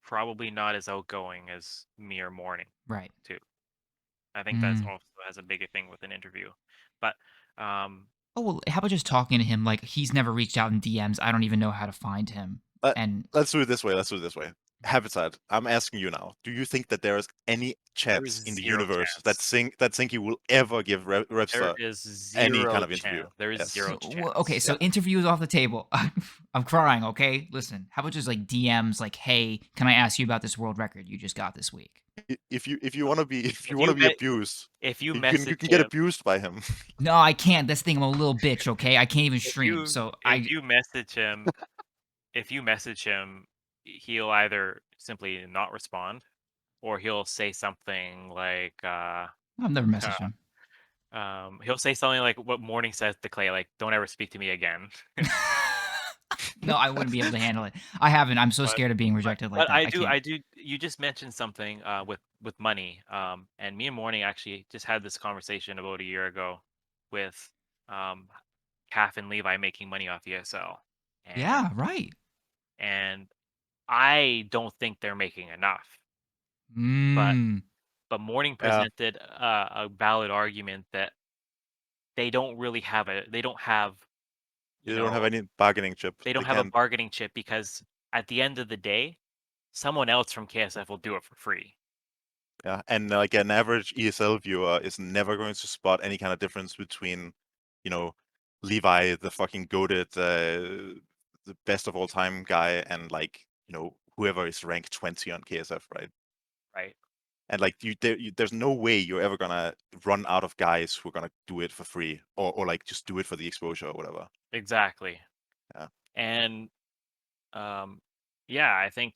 probably not as outgoing as me or Morning Right. too. I think that's Mm. also has a bigger thing with an interview. But um Oh, well, how about just talking to him like he's never reached out in DMs. I don't even know how to find him. Let, And let's do it this way. Let's do it this way. Habitat, I'm asking you now. Do you think that there is any there is chance in the zero universe that chance. Sinky will ever give There Repster is any kind zero of interview? chance. There is Yes. zero okay, chance. so Yeah. interview is off the table. I'm crying, okay? Listen, how about just like DMs like, "Hey, can I ask you about this world record you just got this week?" If you want to be if you If want you to be met abused, if you you message can get him abused by him. No, I can't. This thing, I'm a little bitch, okay? I can't even if stream. you So if you message him if you message him, he'll either simply not respond or he'll say something like I've never messaged him. he'll say something like what Morning says to Clay, like, "Don't ever speak to me again." No, I wouldn't be able to handle it. I haven't. I'm so But scared of being but rejected like but that. I I do can't. I do you just mentioned something with money. And me and Morning actually just had this conversation about a year ago with um Calf and Levi making money off ESL. And Yeah, right. and I don't think they're making enough. But Mm. Morning Yeah, presented a valid argument that they don't have, you they don't have know, any bargaining chip. they They don't have a can't. bargaining chip because at the end of the day, someone else from KSF will do it for free. Yeah, and like an average ESL viewer is never going to spot any kind of difference between, you know, Levi, the fucking goated, the best of all time guy, and like whoever is ranked 20 on KSF, right? Right. And like there's no way you're ever gonna run out of guys who are gonna do it for free, or like just do it for the exposure or whatever. Exactly. Yeah. And yeah, I think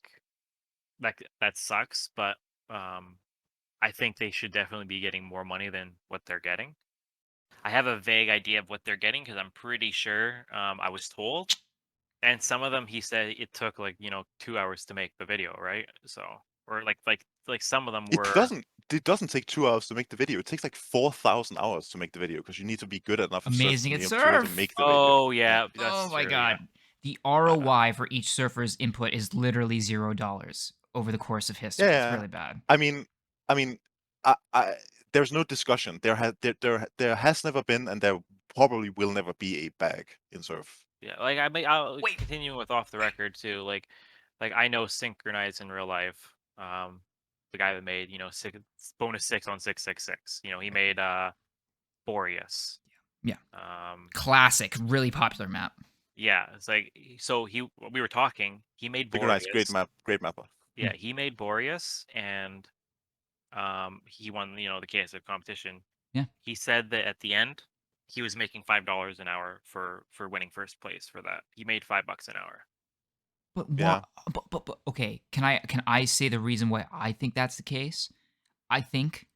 that sucks, but I think they should definitely be getting more money than what they're getting. I have a vague idea of what they're getting because I'm pretty sure I was told. And some of them, he said it took like 2 hours to make the video, right? So, or like some of them It were doesn't. It doesn't take 2 hours to make the video. It takes like 4,000 hours to make the video because you need to be good enough at surf to Amazing at be able to surf. make the video. Oh Yeah. yeah, Oh that's my true. Yeah, god. The Uh, ROI for each surfer's input is literally $0 over the course of yeah, history. It's yeah. really bad. I mean, I mean, there's no discussion. There has never been, and there probably will never be a bag in surf. yeah. Like I'll Wait. continue with off the record too. Like I know Synchronize in real life. The guy that made bonus 6 on 666. He made Boreas. Yeah. Um, Classic, really popular map. yeah, it's like so we were talking. He made Synchronized, great Boreas. map, great mapper. Yeah, he made Boreas, and he won the KSF competition. Yeah. He said that at the end he was making $5 an hour for winning first place for that. He made $5 an hour. But what? Yeah. But okay. Can I say the reason why I think that's the case? I think,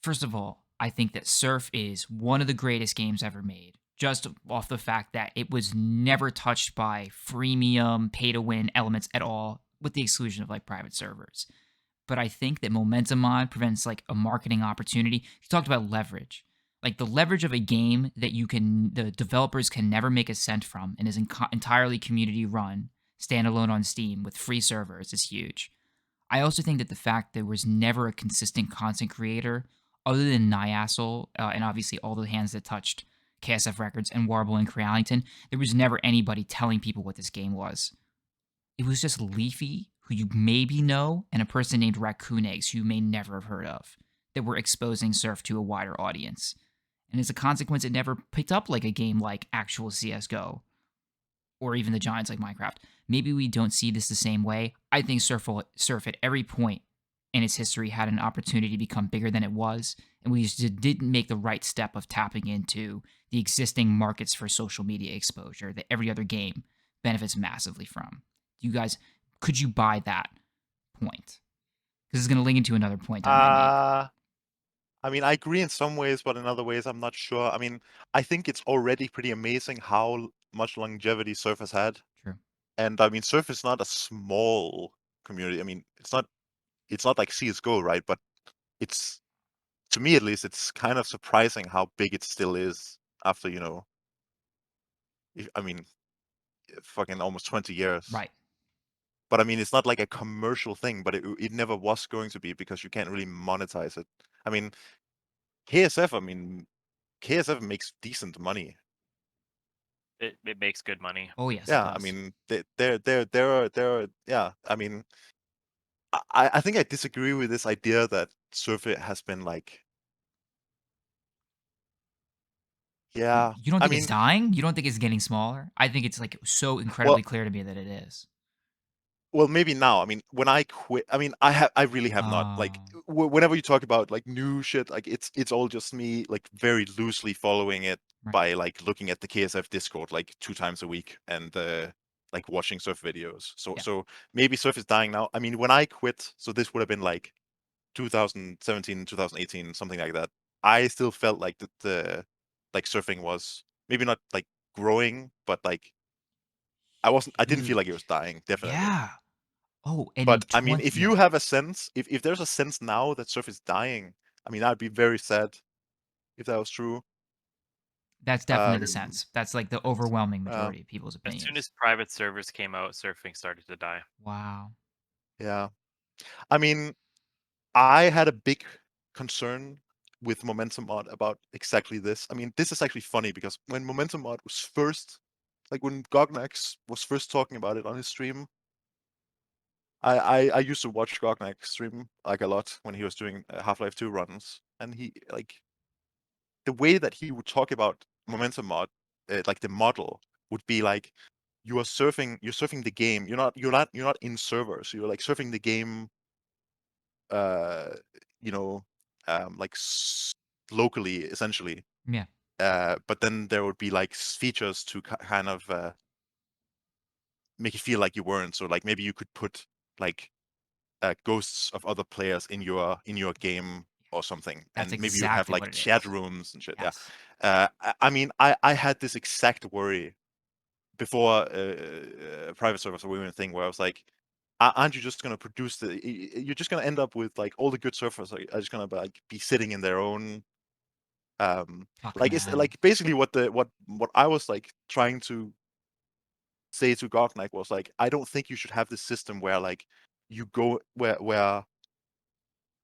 first of all, I think that Surf is one of the greatest games ever made. Just off the fact that it was never touched by freemium, pay to win elements at all, with the exclusion of like private servers. But I think that momentum mod prevents like a marketing opportunity. You talked about leverage. Like the leverage of a game that the developers can never make a cent from and is entirely community run, standalone on Steam with free servers is huge. I also think that the fact there was never a consistent content creator other than Nyasel and obviously all the hands that touched KSF Records and Warble and Crealington, there was never anybody telling people what this game was. It was just Leafy, who you maybe know, and a person named Raccoon Eggs, who you may never have heard of, that were exposing Surf to a wider audience. And as a consequence, it never picked up like a game like actual CSGO or even the Giants like Minecraft. Maybe we don't see this the same way. I think Surf at every point in its history had an opportunity to become bigger than it was, and we just didn't make the right step of tapping into the existing markets for social media exposure that every other game benefits massively from. You guys, could you buy that point? Because it's going to link into another point I might make. Uh I mean, I agree in some ways, but in other ways, I'm not sure. I mean, I think it's already pretty amazing how much longevity Surf has had. True. And I mean, Surf is not a small community. I mean, it's not like CS:GO, right? But it's, to me at least, it's kind of surprising how big it still is after, I mean, fucking almost 20 years. Right. But I mean, it's not like a commercial thing, but it never was going to be because you can't really monetize it. I mean, KSF, I mean, KSF makes decent money. It makes good money. Oh, yes, it Yeah, I does. mean, there are, yeah. I mean, I think I disagree with this idea that Surf has been like, yeah. You don't I think it's mean, dying? You don't think it's getting smaller? I think it's like so well, incredibly clear to me that it is. well, maybe now. I mean, when I quit, I mean, I really have not. Like, Uh, whenever you talk about like new shit, like it's all just me, like very loosely following it right. by like looking at the KSF Discord like 2 times a week and like watching Surf videos. So Yeah. so maybe Surf is dying now. I mean, when I quit, so this would have been like 2017, 2018, something like that. I still felt like the like surfing was maybe not like growing, but like I didn't feel like it was Huge. dying, definitely. Yeah. Oh, and in But I mean, 20, if yeah. you have a sense, if there's a sense now that surf is dying, I mean, I'd be very sad if that was true. That's definitely the Um, sense. That's like the overwhelming uh, majority of people's As soon opinions. as private servers came out, surfing started to die. Wow. yeah. I mean, I had a big concern with Momentum Mod about exactly this. I mean, this is actually funny because when Momentum Mod was first, like when Gognax was first talking about it on his stream, I used to watch Gognax stream like a lot when he was doing Half-Life 2 runs, and he like the way that he would talk about Momentum Mod, like the model would be like you're surfing the game. You're not in servers. You're like surfing the game uh, you know, like locally, essentially. Yeah. But then there would be like features to kind of make it feel like you weren't. So like maybe you could put like ghosts of other players in your game or something, That's and maybe you'd have exactly like what it chat is. rooms and shit. Yeah. Yes. I mean, I had this exact worry before private servers were even a thing, where I was like, aren't you just going to produce you're just going to end up with like all the good surfers are just going to like be sitting in their own Fuck, like it's man. like basically what I was like trying to say to Gognac was like, I don't think you should have this system where like you go where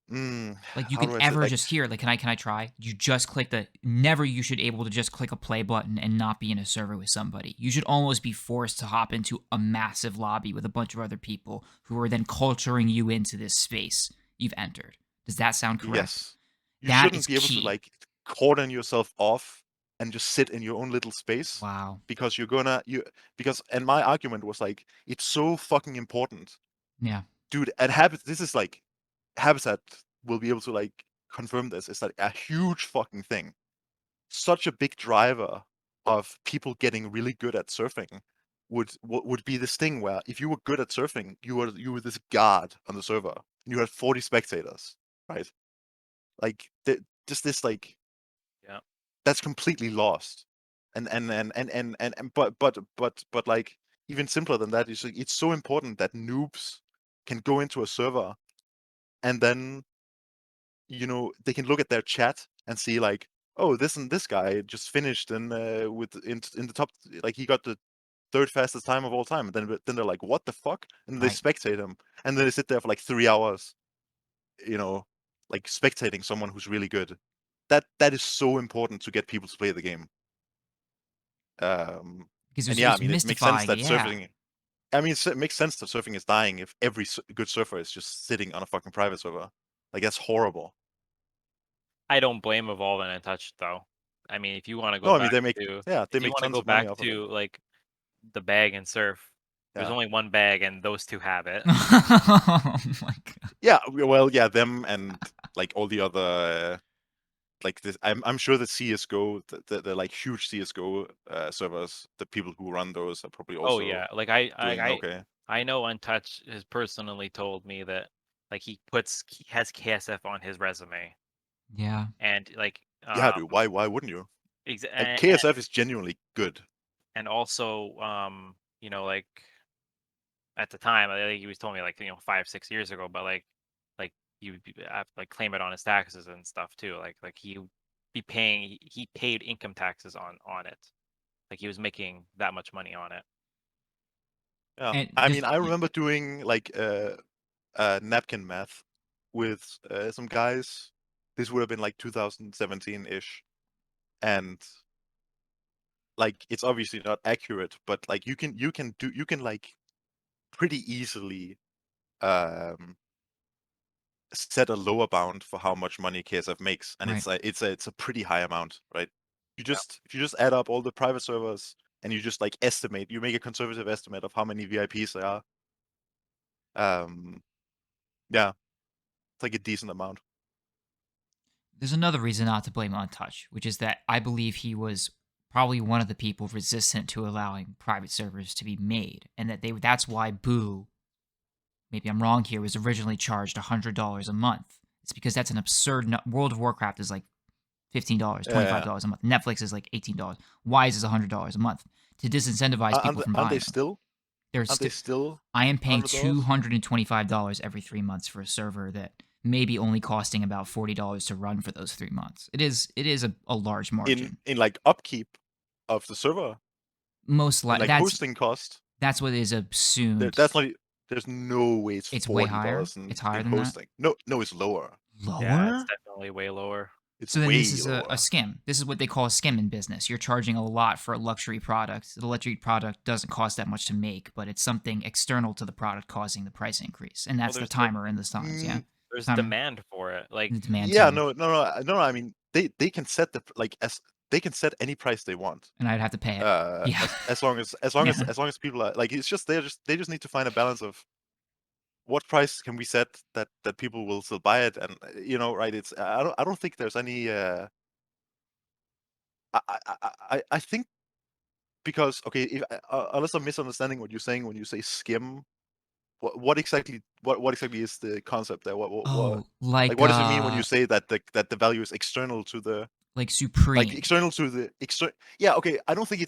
Like, you how can do I say, ever like, just hear, like, can I try? You just click the never you should able to just click a play button and not be in a server with somebody. You should almost be forced to hop into a massive lobby with a bunch of other people who are then culturing you into this space you've entered. Does that sound correct? yes, you That shouldn't is be able to key. like cordon yourself off and just sit in your own little space Wow. because because and my argument was like, it's so fucking important, Yeah. dude. At Habit, this is like Habitat will be able to like confirm this. It's like a huge fucking thing. Such a big driver of people getting really good at surfing would be this thing where if you were good at surfing, you were this god on the server. And you had 40 spectators, right? Like just this like Yeah. that's completely lost. But like even simpler than that is like, it's so important that noobs can go into a server and then they can look at their chat and see like, oh, this and this guy just finished in the top, like he got the third fastest time of all time. And then they're like, what the fuck? And they Right. spectate him, and then they sit there for like 3 hours, you know, like spectating someone who's really good. That is so important to get people to play the game. Because And yeah, I it's mean, it makes sense mystifying. that Yeah. surfing. I mean, it makes sense that surfing is dying if every good surfer is just sitting on a fucking private server. Like that's horrible. I don't blame Evolve and Untouched though. I mean, if you want to go No, I mean back they make to yeah, they if you make want to tons go of money back off of it. to like the bag and surf, there's Yeah. only one bag and those two have it. Oh my god. Yeah, well, yeah, them and like all the other like this. I'm sure the CS:GO, the like huge CS:GO servers, the people who run those are probably Oh also yeah, like I I doing I okay. I know Untouched has personally told me that like he has KSF on his resume Yeah. and like Yeah, dude. Why wouldn't you? And and KSF is genuinely good. also like at the time I think he was telling me like 5-6 years ago, but like he would have to like claim it on his taxes and stuff too. Like he would be paying he paid income taxes on it. Like he was making that much money on it. Yeah. And I there's mean, I remember doing like napkin math with some guys. This would have been like 2017-ish, and like it's obviously not accurate, but like you can like pretty easily um set a lower bound for how much money KSF makes, and right. it's a pretty high amount, right? Yeah. If you just add up all the private servers and you just like estimate, you make a conservative estimate of how many VIPs there are. Yeah, it's like a decent amount. There's another reason not to blame Untouch, which is that I believe he was probably one of the people resistant to allowing private servers to be made, and that's why Boo, maybe I'm wrong here, was originally charged $100 a month. It's because that's an absurd. World of Warcraft is like $15, Yeah. $25 a month. Netflix is like $18. Wise is $100 a month to disincentivize people from Aren't they buying them. still? There's Aren't they still still I am paying $100? $225 every 3 months for a server that maybe only costing about $40 to run for those 3 months. It is a large margin. In like upkeep of the server, Most in likely like hosting cost, that's what is assumed. that's not. There's no way it's It's way higher. $40 It's higher in than that. hosting. No, it's lower. Yeah, it's Lower? definitely way lower. It's So then this way is a lower. skim. This is what they call a skim in business. You're charging a lot for a luxury product. The luxury product doesn't cost that much to make, but it's something external to the product causing the price increase. And that's the there's timer in the times, yeah? Mm, there's Timer demand for it. Like, and the demand yeah, too. no. I mean, they can set they can set any price they want. And I'd have to pay it. Yeah. As long as Yeah. as long as people are like, it's just they just need to find a balance of what price can we set that people will still buy it, and right? It's I don't think there's any. I think because okay, if unless I'm misunderstanding what you're saying when you say skim, what exactly is the concept there? What Oh, like what does it mean when you say that the value is external to the like like Supreme. external to the yeah, okay, I don't think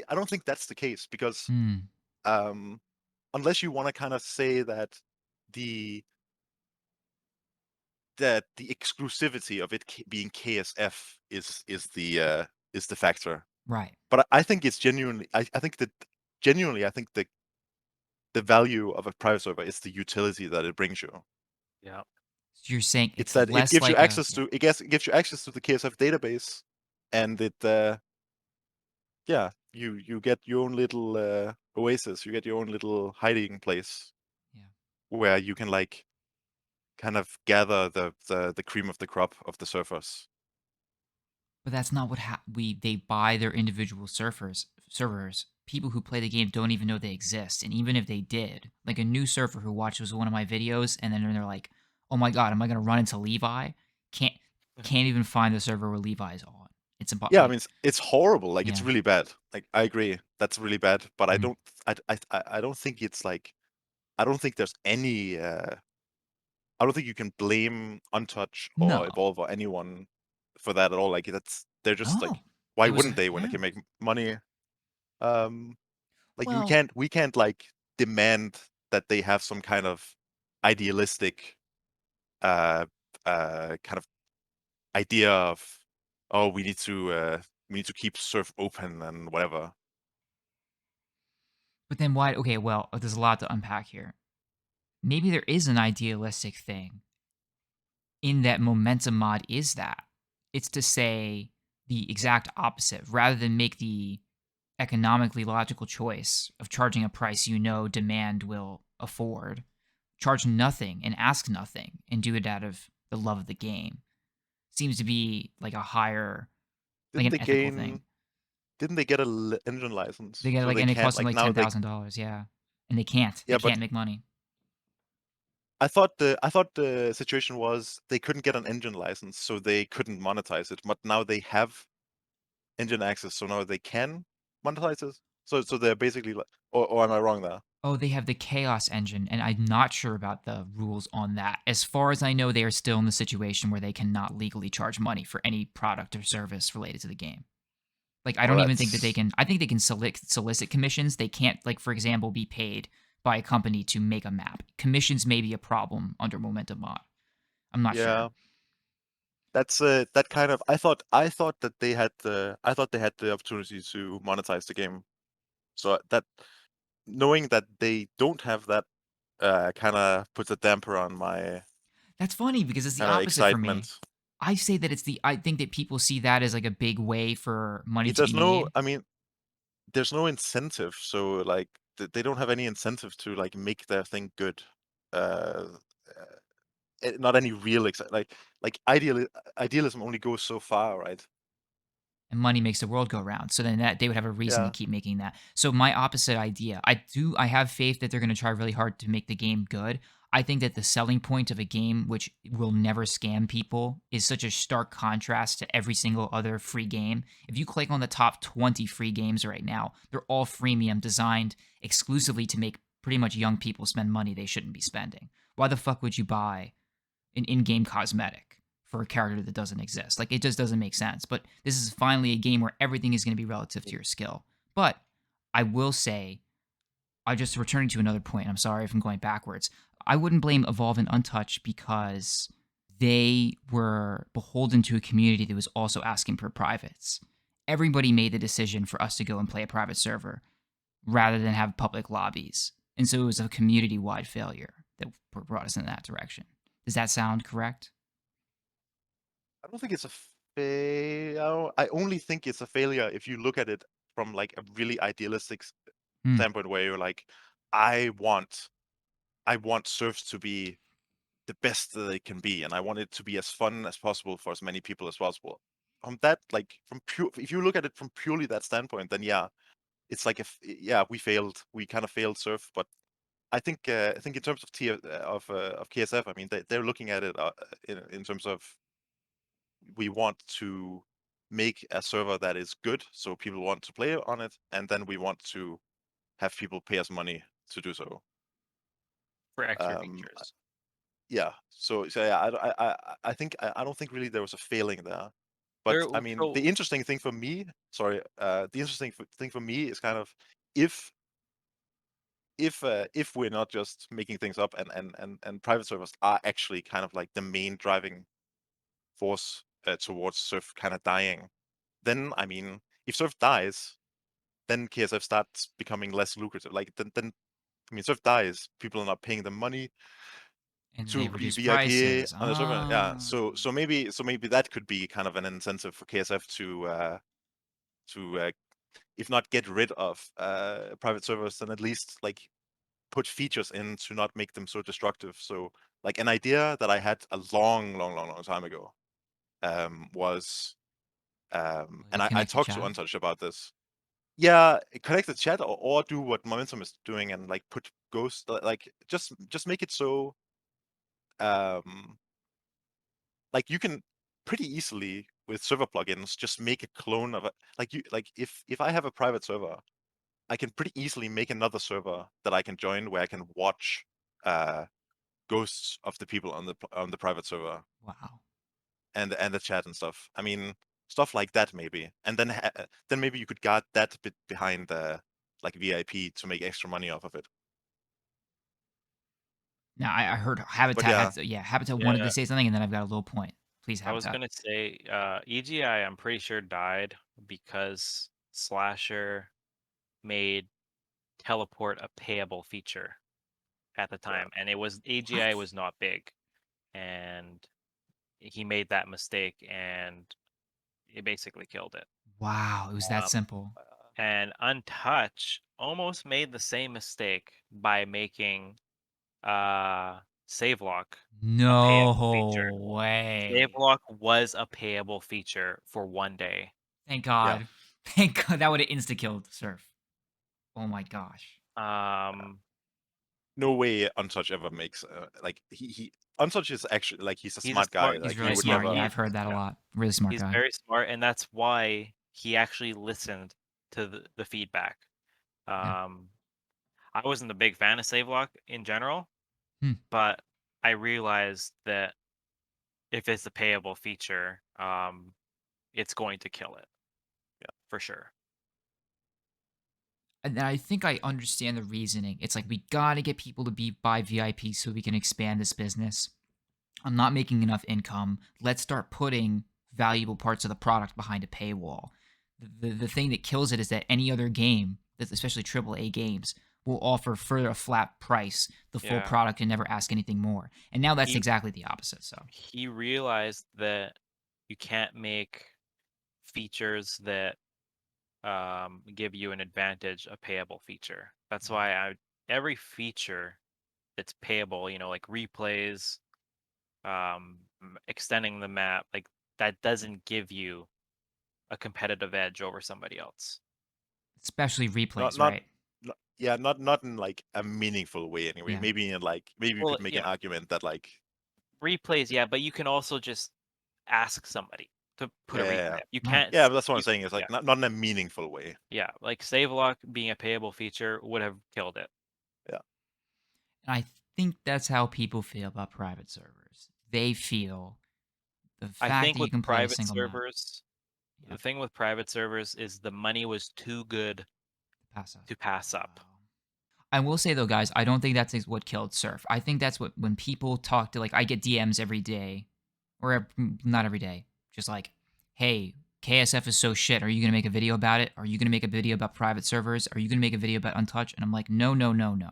I don't think that's the case because Hmm. um unless you want to kind of say that the the exclusivity of it being KSF is the factor. Right. But I think it's genuinely I think that genuinely I think the value of a private server is the utility that it brings you. yeah, So you're saying It's it's that it less gives you like a access to it gives you access to the KSF database, and it yeah, you get your own little oasis, you get your own little hiding place yeah. where you can like kind of gather the cream of the crop of the surfers. But that's not what they buy their individual servers. People who play the game don't even know they exist, and even if they did, like a new surfer who watches one of my videos and then they're like, "Oh my god, am I gonna run into Levi?" Can't can't even find the server where Levi is on. It's about Yeah, I like, mean it's horrible. Like it's yeah. really bad. Like I agree, that's really bad. But Mm. I don't think it's like I don't think there's any. I don't think you can blame Untouch or No, Evolve or anyone for that at all. Like they're just no, like, why it was wouldn't they when they yeah. can make money? Um, like Well, we can't like demand that they have some kind of idealistic uh kind of idea of, oh, we need to keep surf open and whatever. but then why? Okay, well, there's a lot to unpack here. Maybe there is an idealistic thing in that momentum mod is that. It's to say the exact opposite rather than make the economically logical choice of charging a price you know demand will afford. Charge nothing and ask nothing and do it out of the love of the game. Seems to be like a higher, like Didn't an they ethical thing. gain? Didn't they get a engine license They get so like, they and it can't costs them like like now they? $10,000, yeah, and they can't. They Yeah, but can't make money. I thought the situation was they couldn't get an engine license, so they couldn't monetize it. But now they have engine access, so now they can monetize it. So they're basically like, or am I wrong there? Oh, they have the Chaos engine, and I'm not sure about the rules on that. As far as I know, they are still in the situation where they cannot legally charge money for any product or service related to the game. Like, I Well, don't even think that they that's can. I think they can solicit commissions. They can't, like, for example, be paid by a company to make a map. Commissions may be a problem under Momentum Mod. I'm not sure. yeah. That's that kind of. I thought that they had the opportunity to monetize the game. So that knowing that they don't have that kind of puts a damper on my That's funny because it's the kind of opposite for me. excitement. I say that it's the. I think that people see that as like a big way for money to be There's no. made. I mean, there's no incentive, so like they don't have any incentive to like make their thing good. Uh, Not any real like idealism only goes so far, right? And money makes the world go round. So then that they would have a reason to Yeah, keep making that. So my opposite idea, I have faith that they're going to try really hard to make the game good. I think that the selling point of a game which will never scam people is such a stark contrast to every single other free game. If you click on the top 20 free games right now, they're all freemium designed exclusively to make pretty much young people spend money they shouldn't be spending. Why the fuck would you buy an in-game cosmetic for a character that doesn't exist? Like, it just doesn't make sense. But this is finally a game where everything is going to be relative to your skill. But I will say, I just returning to another point. I'm sorry if I'm going backwards. I wouldn't blame Evolve and Untouch because they were beholden to a community that was also asking for privates. Everybody made the decision for us to go and play a private server rather than have public lobbies. And so it was a community-wide failure that brought us in that direction. Does that sound correct? I don't think it's a fail. I only think it's a failure if you look at it from like a really idealistic Hmm. standpoint, where you're like, I want surfs to be the best that they can be, and I want it to be as fun as possible for as many people as possible. From that, like if you look at it from purely that standpoint, then yeah, it's like yeah, we failed. We kind of failed surf, but I think in terms of of KSF, I mean they're looking at it in terms of, we want to make a server that is good, so people want to play on it, and then we want to have people pay us money to do so. for extra Um, features. yeah. So yeah, I think I don't think really there was a failing there. But There, I mean, so the interesting thing for me, sorry, the interesting thing for me is kind of, if if we're not just making things up, and private servers are actually kind of like the main driving force towards Surf kind of dying, then I mean, if Surf dies, then KSF starts becoming less lucrative. Like then I mean, Surf dies, people are not paying them money And they to be reduce VIP prices. on the server. Yeah, Ah. so maybe that could be kind of an incentive for KSF to if not get rid of private servers, then at least like put features in to not make them so destructive. So like an idea that I had a long time ago was and Like I connected talked to chat. Untouched about this. Yeah, connect the chat, or do what Momentum is doing and like put ghost, like just make it so um like you can pretty easily with server plugins just make a clone of it. Like you, like if I have a private server, I can pretty easily make another server that I can join where I can watch uh ghosts of the people on the private server, Wow. and the chat and stuff. I mean, stuff like that maybe. And then then maybe you could guard that bit behind the like VIP to make extra money off of it. Now I heard But Habitat yeah, had Habitat wanted to yeah, say something, and then I've got a little point. Please, I was Habitat. gonna say EGI. I'm pretty sure died because Slasher made teleport a payable feature at the yeah. time, and it was What? AGI was not big, and he made that mistake, and it basically killed it. Wow, it was that Um, simple. and Untouch almost made the same mistake by making save lock a payable feature. No Save way. lock was a payable feature for 1 day. Thank Yeah. God. Thank God. That would have insta killed Surf. Oh my gosh. Um, No way Untouch ever makes like he Untouch is actually like, he's a he's a smart guy. smart He's Like really he would smart. never. Yeah, I've heard that a yeah, lot. Really smart he's guy. very smart, and that's why he actually listened to the feedback. Yeah. Um, I wasn't a big fan of save lock in general, Hmm. but I realized that if it's a payable feature, it's going to kill it for sure. And I think I understand the reasoning. It's like we gotta get people to buy VIP so we can expand this business. I'm not making enough income. Let's start putting valuable parts of the product behind a paywall. The thing that kills it is that any other game, especially AAA games, will offer for a flat price the full Yeah. product and never ask anything more. And now that's He exactly the opposite. So he realized that you can't make features that give you an advantage a payable feature. That's yeah. why every feature that's payable, like replays, extending the map, like that doesn't give you a competitive edge over somebody else. Especially Not replays, not right? yeah, not in like a meaningful way anyway. Yeah. Maybe in like, maybe you Well, could make an argument that like, replays, yeah, but you can also just ask somebody to put a yeah, replay yeah, up. You Right. can't, yeah, but that's what I'm you, saying, is yeah, like not in a meaningful way. yeah, like save lock being a payable feature would have killed it. Yeah. And I think that's how people feel about private servers. They feel the I fact think that you with can play a private single map. servers, Yeah. the thing with private servers is the money was too good Pass us. to pass up. Wow. I will say though, guys, I don't think that's what killed Surf. I think that's what when people talk to, like, I get DMs every day or not every day, just like, hey, KSF is so shit. Are you going to make a video about it? Are you going to make a video about private servers? Are you going to make a video about Untouched? And I'm like, no, no, no, no.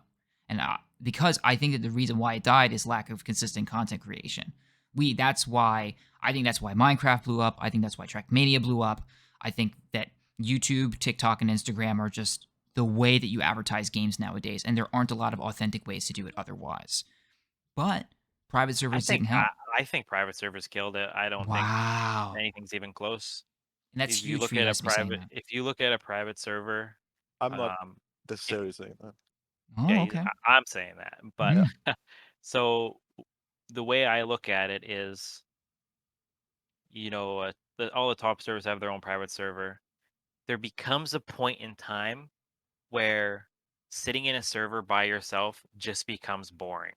And because I think that the reason why it died is lack of consistent content creation. That's why I think that's why Minecraft blew up. I think that's why Trackmania blew up. I think that YouTube, TikTok, and Instagram are just the way that you advertise games nowadays, and there aren't a lot of authentic ways to do it otherwise. But private I servers think didn't help. I think private servers killed it. I don't think Wow. anything's even close. And that's huge for you guys to be saying that. If you look at a private server, I'm not um, if necessarily saying that. Oh, okay. I'm saying that, but Yeah. Mhm. so the way I look at it is, all the top servers have their own private server. There becomes a point in time where sitting in a server by yourself just becomes boring,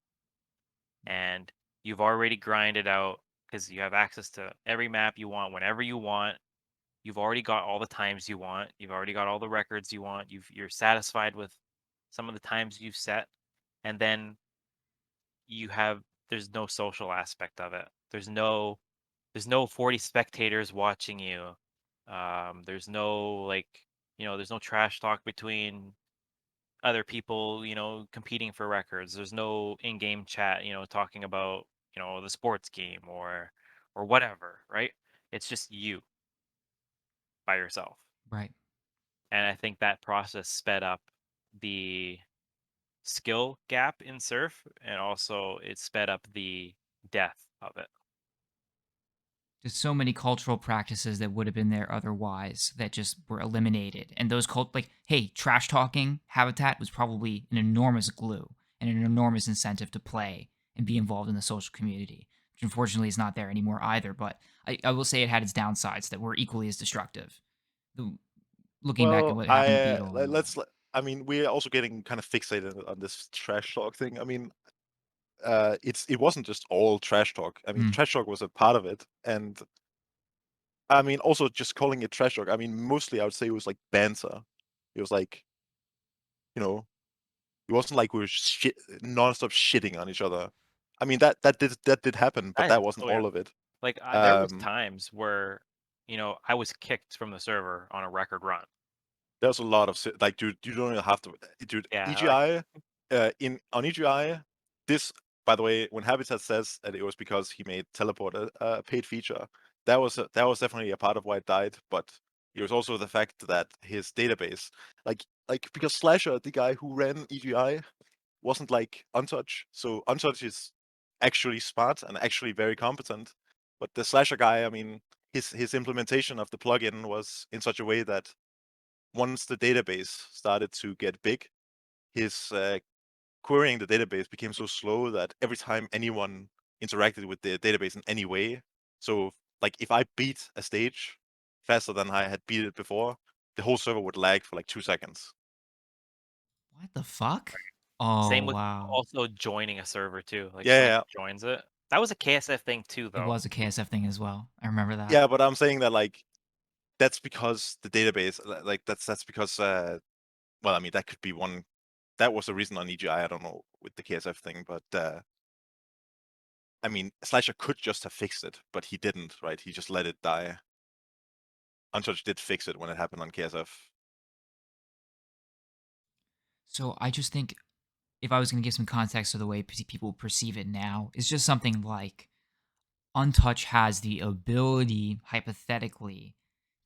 and you've already grinded out because you have access to every map you want whenever you want. You've already got all the times you want. You've already got all the records you want. You're satisfied with some of the times you've set, and then you have there's no social aspect of it. There's no 40 spectators watching you. There's no there's no trash talk between other people, competing for records. There's no in-game chat, talking about, the sports game or whatever, right? It's just you by yourself. Right. And I think that process sped up the skill gap in surf, and also it sped up the death of it. Just so many cultural practices that would have been there otherwise that just were eliminated. And those like, hey, trash talking habitat was probably an enormous glue and an enormous incentive to play and be involved in the social community, which unfortunately is not there anymore either. But I will say it had its downsides that were equally as destructive. The, Looking back at Well, what happened to Beetle and all that. I mean, we're also getting kind of fixated on this trash talk thing. I mean, it wasn't just all trash talk. I mean, Mm, trash talk was a part of it, and I mean, also just calling it trash talk. I mean, mostly I would say it was like banter. It was like, you know, it wasn't like we were non-stop shitting on each other. I mean, that did happen, but That is that wasn't clear. all of it. Like, there was Um, times where, I was kicked from the server on a record run. There's a lot of like, dude, you don't even have to, dude. Yeah, like, EGI, in on EGI, this, by the way, when Habitat says that it was because he made teleport a paid feature, that was definitely a part of why it died. But it was also the fact that his database, like because Slasher, the guy who ran EGI, wasn't like Untouch. So Untouch is actually smart and actually very competent. But the Slasher guy, I mean, his implementation of the plugin was in such a way that once the database started to get big, his querying the database became so slow that every time anyone interacted with the database in any way, so like if I beat a stage faster than I had beat it before, the whole server would lag for like 2 seconds. what the fuck? Oh, same with wow. also joining a server too. Like, Yeah, someone yeah, joins it. That was a KSF thing too, It though. was a KSF thing as well. I remember that. yeah. But I'm saying that like that's because the database, like that's because well, I mean that could be one. That was the reason on EGI. I don't know with the KSF thing, but I mean, Slasher could just have fixed it, but he didn't, right? He just let it die. Untouched did fix it when it happened on KSF. So I just think if I was going to give some context to the way people perceive it now, it's just something like Untouch has the ability, hypothetically,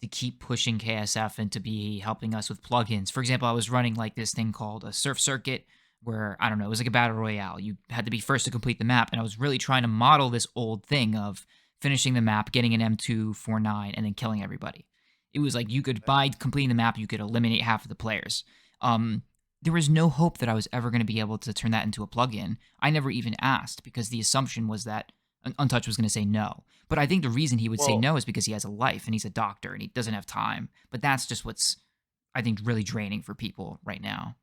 to keep pushing KSF and to be helping us with plugins. For example, I was running like this thing called a Surf Circuit where, I don't know, it was like a battle royale. You had to be first to complete the map. And I was really trying to model this old thing of finishing the map, getting an M249, and then killing everybody. It was like you could, by completing the map, you could eliminate half of the players. Um, there was no hope that I was ever going to be able to turn that into a plugin. I never even asked because the assumption was that Untouched was going to say no. But I think the reason he would say Well, no is because he has a life and he's a doctor and he doesn't have time. But that's just what's, I think, really draining for people right now.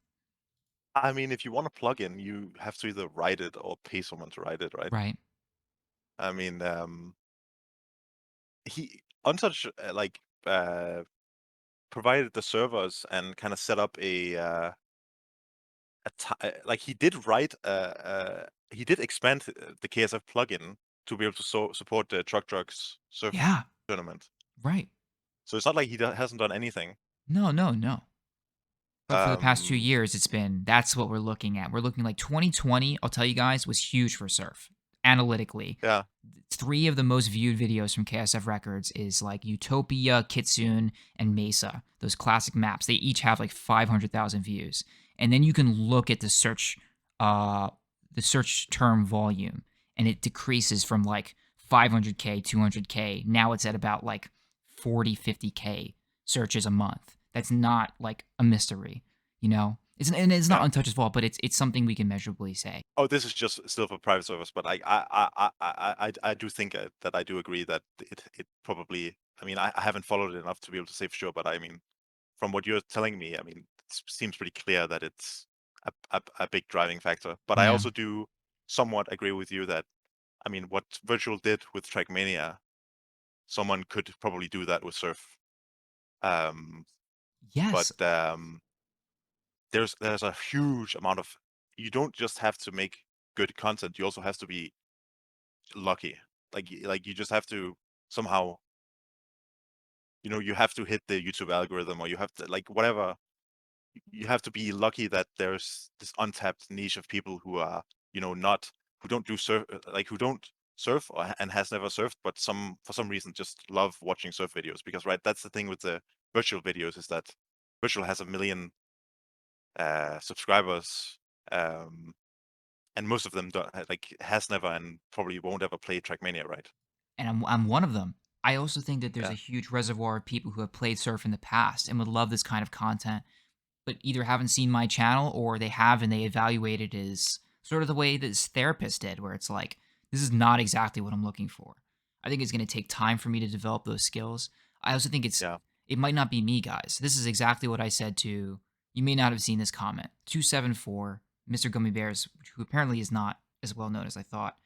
I mean, if you want a plugin, you have to either write it or pay someone to write it, right? Right. I mean, he Untouch provided the servers and kind of set up like he did write he did expand the KSF plugin to be able to support the trucks surf Yeah, tournament. right. So it's not like he hasn't done anything. No, no, no. But for the past 2 Um, years, that's what we're looking at. We're looking like 2020, I'll tell you guys, was huge for surf. Analytically, yeah, 3 of the most viewed videos from KSF Records is like Utopia, Kitsune, and Mesa. Those classic maps. They each have like 500,000 views. And then you can look at the search term volume, and it decreases from like 500K, 200K. Now it's at about like 40, 50K searches a month. That's not like a mystery, you know? It's not yeah. Untouch's fault, but it's something we can measurably say. Oh, this is just still for private servers, but I do think that I do agree that it probably. I mean, I haven't followed it enough to be able to say for sure, but I mean, from what you're telling me, I mean, it seems pretty clear that it's a big driving factor. But I Yeah. also do somewhat agree with you that, I mean, what Virtual did with Trackmania, someone could probably do that with Surf. Um, but Yes. there's a huge amount of. You don't just have to make good content. You also have to be lucky. Like you just have to somehow, you have to hit the YouTube algorithm, or you have to, like, whatever. You have to be lucky that there's this untapped niche of people who are, not, who don't do surf, like, who don't surf, and has never surfed, but for some reason just love watching surf videos. Because, right, that's the thing with the virtual videos, is that virtual has 1 million subscribers, um, and most of them don't, like, has never and probably won't ever play Trackmania, right? And I'm one of them. I also think that there's a Yeah, huge reservoir of people who have played surf in the past and would love this kind of content, but either haven't seen my channel or they have and they evaluate it as sort of the way this therapist did, where it's like, this is not exactly what I'm looking for. I think it's going to take time for me to develop those skills. I also think yeah. it might not be me, guys. This is exactly what I said to, you may not have seen this comment, 274, Mr. Gummy Bears, who apparently is not as well known as I thought,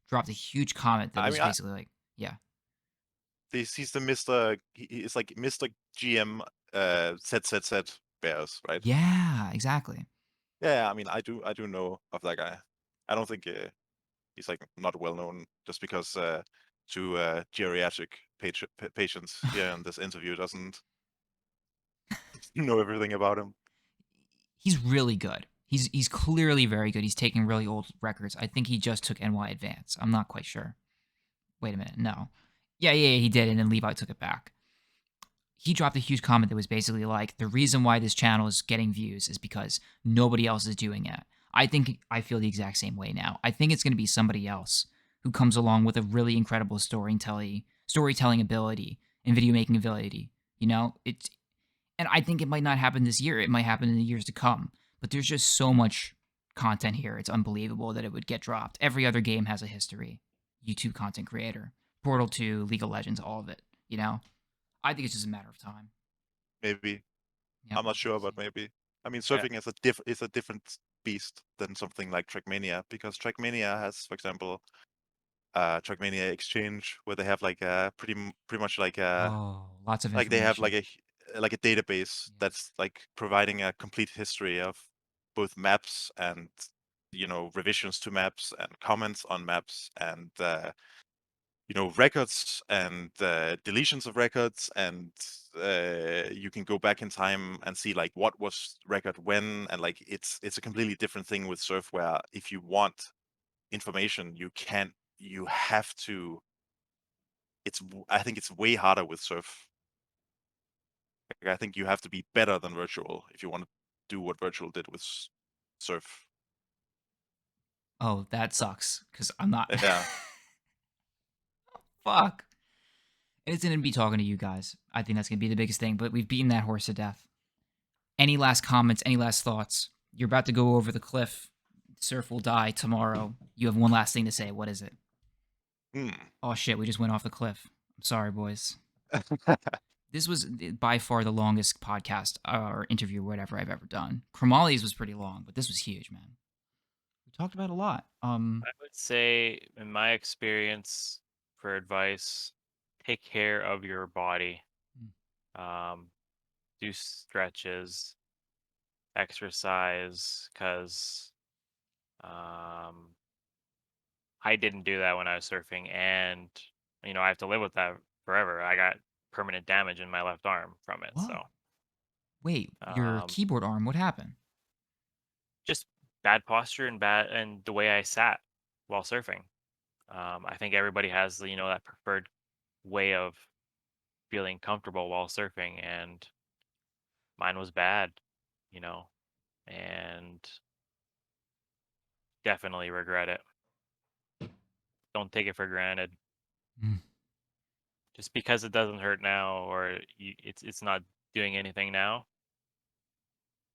dropped a huge comment that I was mean, basically like, yeah, he's the Mr. It's like Mr. GM, Z Bears, right? yeah, exactly. Yeah, I mean, I do know of that guy. I don't think he's like not well known just because to geriatric patients here in this interview doesn't know everything about him. He's really good. He's clearly very good. He's taking really old records. I think he just took NY Advance. I'm not quite sure. Wait a minute. No. Yeah, he did, and then Levi took it back. He dropped a huge comment that was basically like, the reason why this channel is getting views is because nobody else is doing it. I feel the exact same way now. I think it's going to be somebody else who comes along with a really incredible storytelling ability and video making ability. And I think it might not happen this year. It might happen in the years to come. But there's just so much content here. It's unbelievable that it would get dropped. Every other game has a history. YouTube content creator, Portal 2, League of Legends, all of it. I think it's just a matter of time. Maybe, Yep, I'm not we'll have sure, to but see. maybe. I mean, Yeah. surfing is a different beast than something like Trackmania, because Trackmania has, for example, Trackmania Exchange, where they have like pretty much Oh, lots of like they have information. like a database Yeah. that's like providing a complete history of both maps and, revisions to maps and comments on maps, and records and deletions of records, and you can go back in time and see like what was record when, and like it's a completely different thing with surf, where if you want information, you have to. I think it's way harder with surf. Like, I think you have to be better than virtual if you want to do what virtual did with surf. Oh, that sucks because I'm not. Yeah, Fuck. And it's going to be talking to you guys. I think that's going to be the biggest thing, but we've beaten that horse to death. Any last comments? Any last thoughts? You're about to go over the cliff. Surf will die tomorrow. You have one last thing to say. What is it? hmm. Oh shit, we just went off the cliff. I'm sorry, boys. This was by far the longest podcast or interview or whatever I've ever done. Kromali's was pretty long, but this was huge, man. We talked about a lot. I would say, in my experience, for advice, take care of your body. Um, do stretches, exercise, because um, I didn't do that when I was surfing, and I have to live with that forever. I got permanent damage in my left arm from it. So Whoa. Wait, your um, keyboard arm, what happened? just bad posture and the way I sat while surfing. I think everybody has that preferred way of feeling comfortable while surfing, and mine was bad, you know, and definitely regret it. Don't take it for granted. Mm. Just because it doesn't hurt now or it's not doing anything now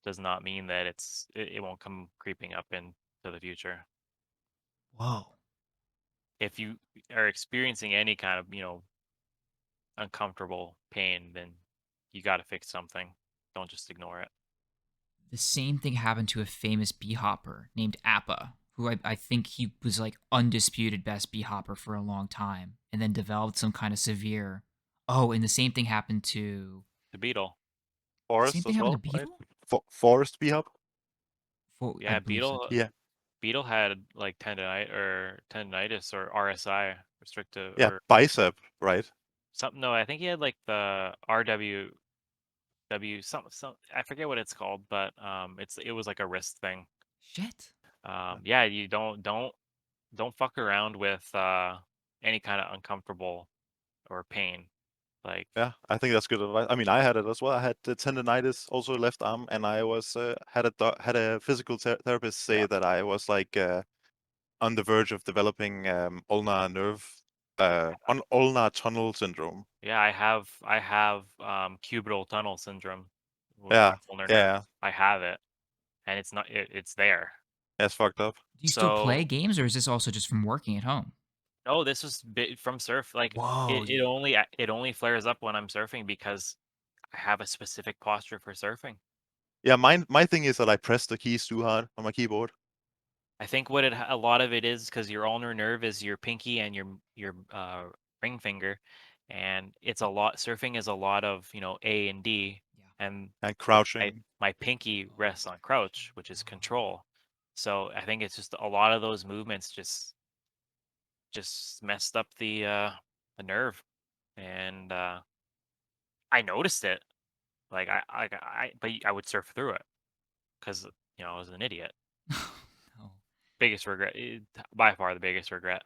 does not mean that it won't come creeping up into the future. Whoa. If you are experiencing any kind of, uncomfortable pain, then you got to fix something. Don't just ignore it. The same thing happened to a famous bee-hopper named Appa, who I think he was like undisputed best bee-hopper for a long time, and then developed some kind of severe. Oh, and the same thing happened to. The beetle. Same Forest thing as happened to well, right? Beetle? Forest bhop. I Yeah, believe so beetle too. Yeah, beetle had like tendonitis or RSI, restrictive yeah, or bicep, right? something. No, I think he had like the RWW some I forget what it's called, but it was like a wrist thing. Shit. Yeah, you don't fuck around with any kind of uncomfortable or pain. Like, Yeah, I think that's good advice. I mean, I had it as well. I had the tendonitis, also left arm, and I was had a physical therapist say yeah, that I was like on the verge of developing ulnar nerve, on ulnar tunnel syndrome. yeah, I have cubital tunnel syndrome with my Yeah, ulnar nerve. yeah, I have it, and it's there. that's fucked up. Do you still play So games, or is this also just from working at home? no, this was from surf. Like Whoa. it only flares up when I'm surfing because I have a specific posture for surfing. Yeah, my thing is that I press the keys too hard on my keyboard. I think a lot of it is because your ulnar nerve is your pinky and your ring finger, and it's a lot. Surfing is a lot of A and D, Yeah. and And my crouching. my pinky rests on crouch, which is control. So I think it's just a lot of those movements just messed up the nerve, and I noticed it. Like but I would surf through it because I was an idiot. No. Biggest regret, by far the biggest regret.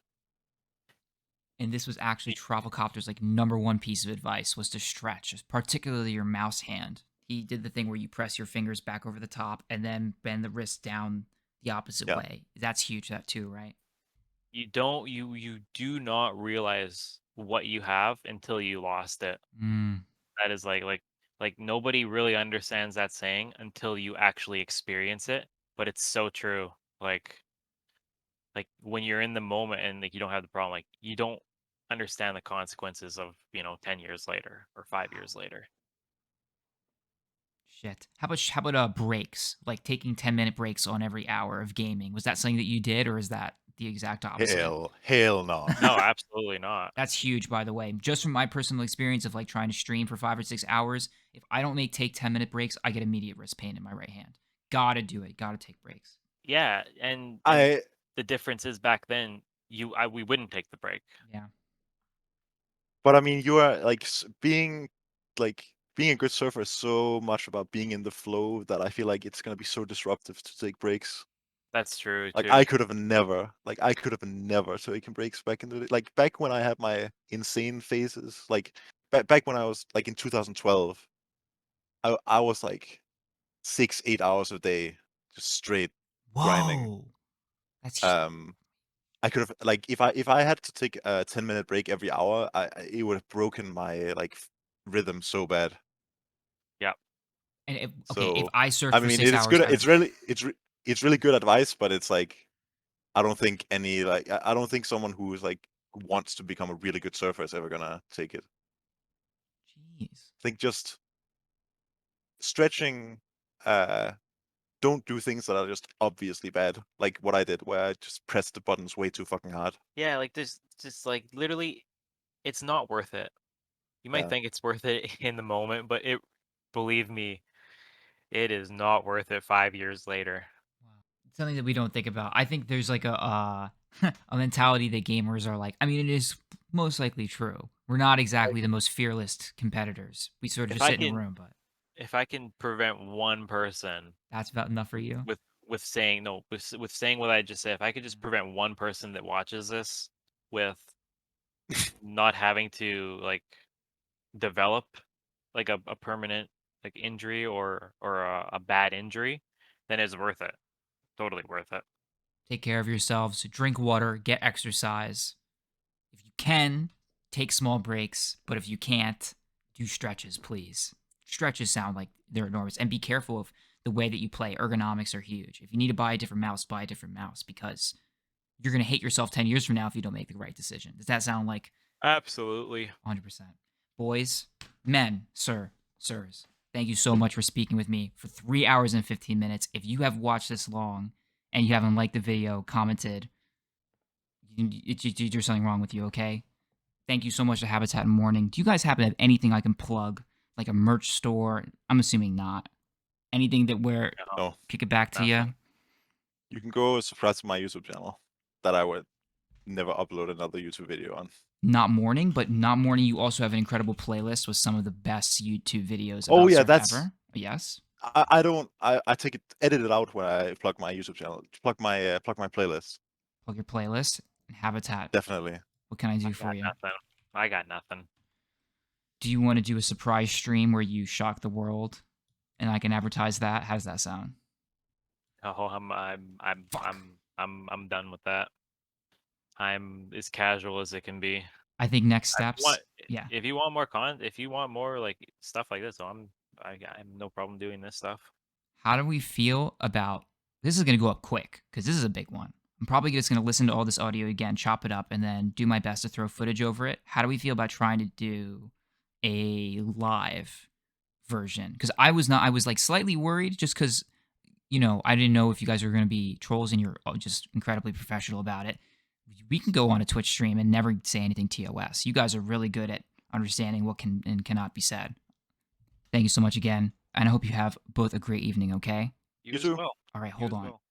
And this was actually Y- Travelcopter's like number one piece of advice was to stretch, particularly your mouse hand. He did the thing where you press your fingers back over the top and then bend the wrist down the opposite Yeah. way. That's huge, that too, right? You do not realize what you have until you lost it. Mm. That is like nobody really understands that saying until you actually experience it, but it's so true. Like when you're in the moment and like you don't have the problem, like you don't understand the consequences of 10 years later or 5 years Wow. later. Shit. How about breaks? Like taking 10-minute breaks on every hour of gaming. Was that something that you did, or is that the exact opposite? Hell no. No, absolutely not. That's huge, by the way. Just from my personal experience of like trying to stream for 5 or 6 hours, if I don't take 10-minute breaks, I get immediate wrist pain in my right hand. Gotta do it. Gotta take breaks. Yeah, and I the difference is back then we wouldn't take the break. Yeah. But I mean, you are like like being a good surfer is so much about being in the flow that I feel like it's gonna be so disruptive to take breaks. That's true Like too. I could have never taken breaks back in the day. Like back when I had my insane phases, like back when I was like in 2012, I was like 6, 8 hours a day, just straight grinding. Whoa. That's Um, I could have like if I had to take a 10-minute break every hour, it would have broken my like rhythm so bad. Yeah. and if So I search I for mean, six it is hours good. out of It's really good advice, but it's like I don't think any like I don't think someone who is like wants to become a really good surfer is ever gonna take it. jeez. I think just stretching, uh, don't do things that are just obviously bad, like what I did, where I just pressed the buttons way too fucking hard. Yeah, like there's just like literally it's not worth it. You might Yeah, think it's worth it in the moment, but believe me, it is not worth it 5 years later. Wow. Something that we don't think about. I think there's like a A mentality that gamers are like, I mean, it is most likely true. We're not exactly the most fearless competitors. We sort of If just I sit in a can room, but if I can prevent one person that's about enough for you. with saying no, with saying what I just said, if I could just prevent one person that watches this with not having to like develop like a permanent like injury or a bad injury, then it's worth it. Totally worth it. Take care of yourselves, drink water, get exercise. If you can, take small breaks, but if you can't, do stretches, please. Stretches sound like they're enormous. And be careful of the way that you play. Ergonomics are huge. If you need to buy a different mouse, buy a different mouse because you're going to hate yourself 10 years from now if you don't make the right decision. Does that sound like Absolutely. 100%? Boys, men, sirs, thank you so much for speaking with me for 3 hours and 15 minutes. If you have watched this long and you haven't liked the video, commented, there's something wrong with you, okay? Thank you so much to Habitat and Morning. Do you guys happen to have anything I can plug, like a merch store? I'm assuming not. Anything that where No, No, kick it back to you? nothing. you can go subscribe to my YouTube channel that I would never upload another YouTube video on. Not Morning, but Not Morning, you also have an incredible playlist with some of the best YouTube videos Oh about yeah, surf that's ever. Yes. I don't I take it edit it out when I plug my YouTube channel. Plug my playlist. Plug your playlist and Habitat. Definitely. What can I I do for got you? nothing. I got nothing. Do you want to do a surprise stream where you shock the world and I can advertise that? How does that sound? Oh, Fuck. I'm done with that. I'm as casual as it can be. I think next If you want steps. Yeah. if you want more if you want more like stuff like this, I have no problem doing this stuff. How do we feel about this? Is going to go up quick because this is a big one. I'm probably just going to listen to all this audio again, chop it up, and then do my best to throw footage over it. How do we feel about trying to do a live version? Because I was like slightly worried just because, I didn't know if you guys were going to be trolls and you're just incredibly professional about it. We can go on a Twitch stream and never say anything TOS. You guys are really good at understanding what can and cannot be said. Thank you so much again. And I hope you have both a great evening, okay? You You as too. well. All right, You hold as on. well.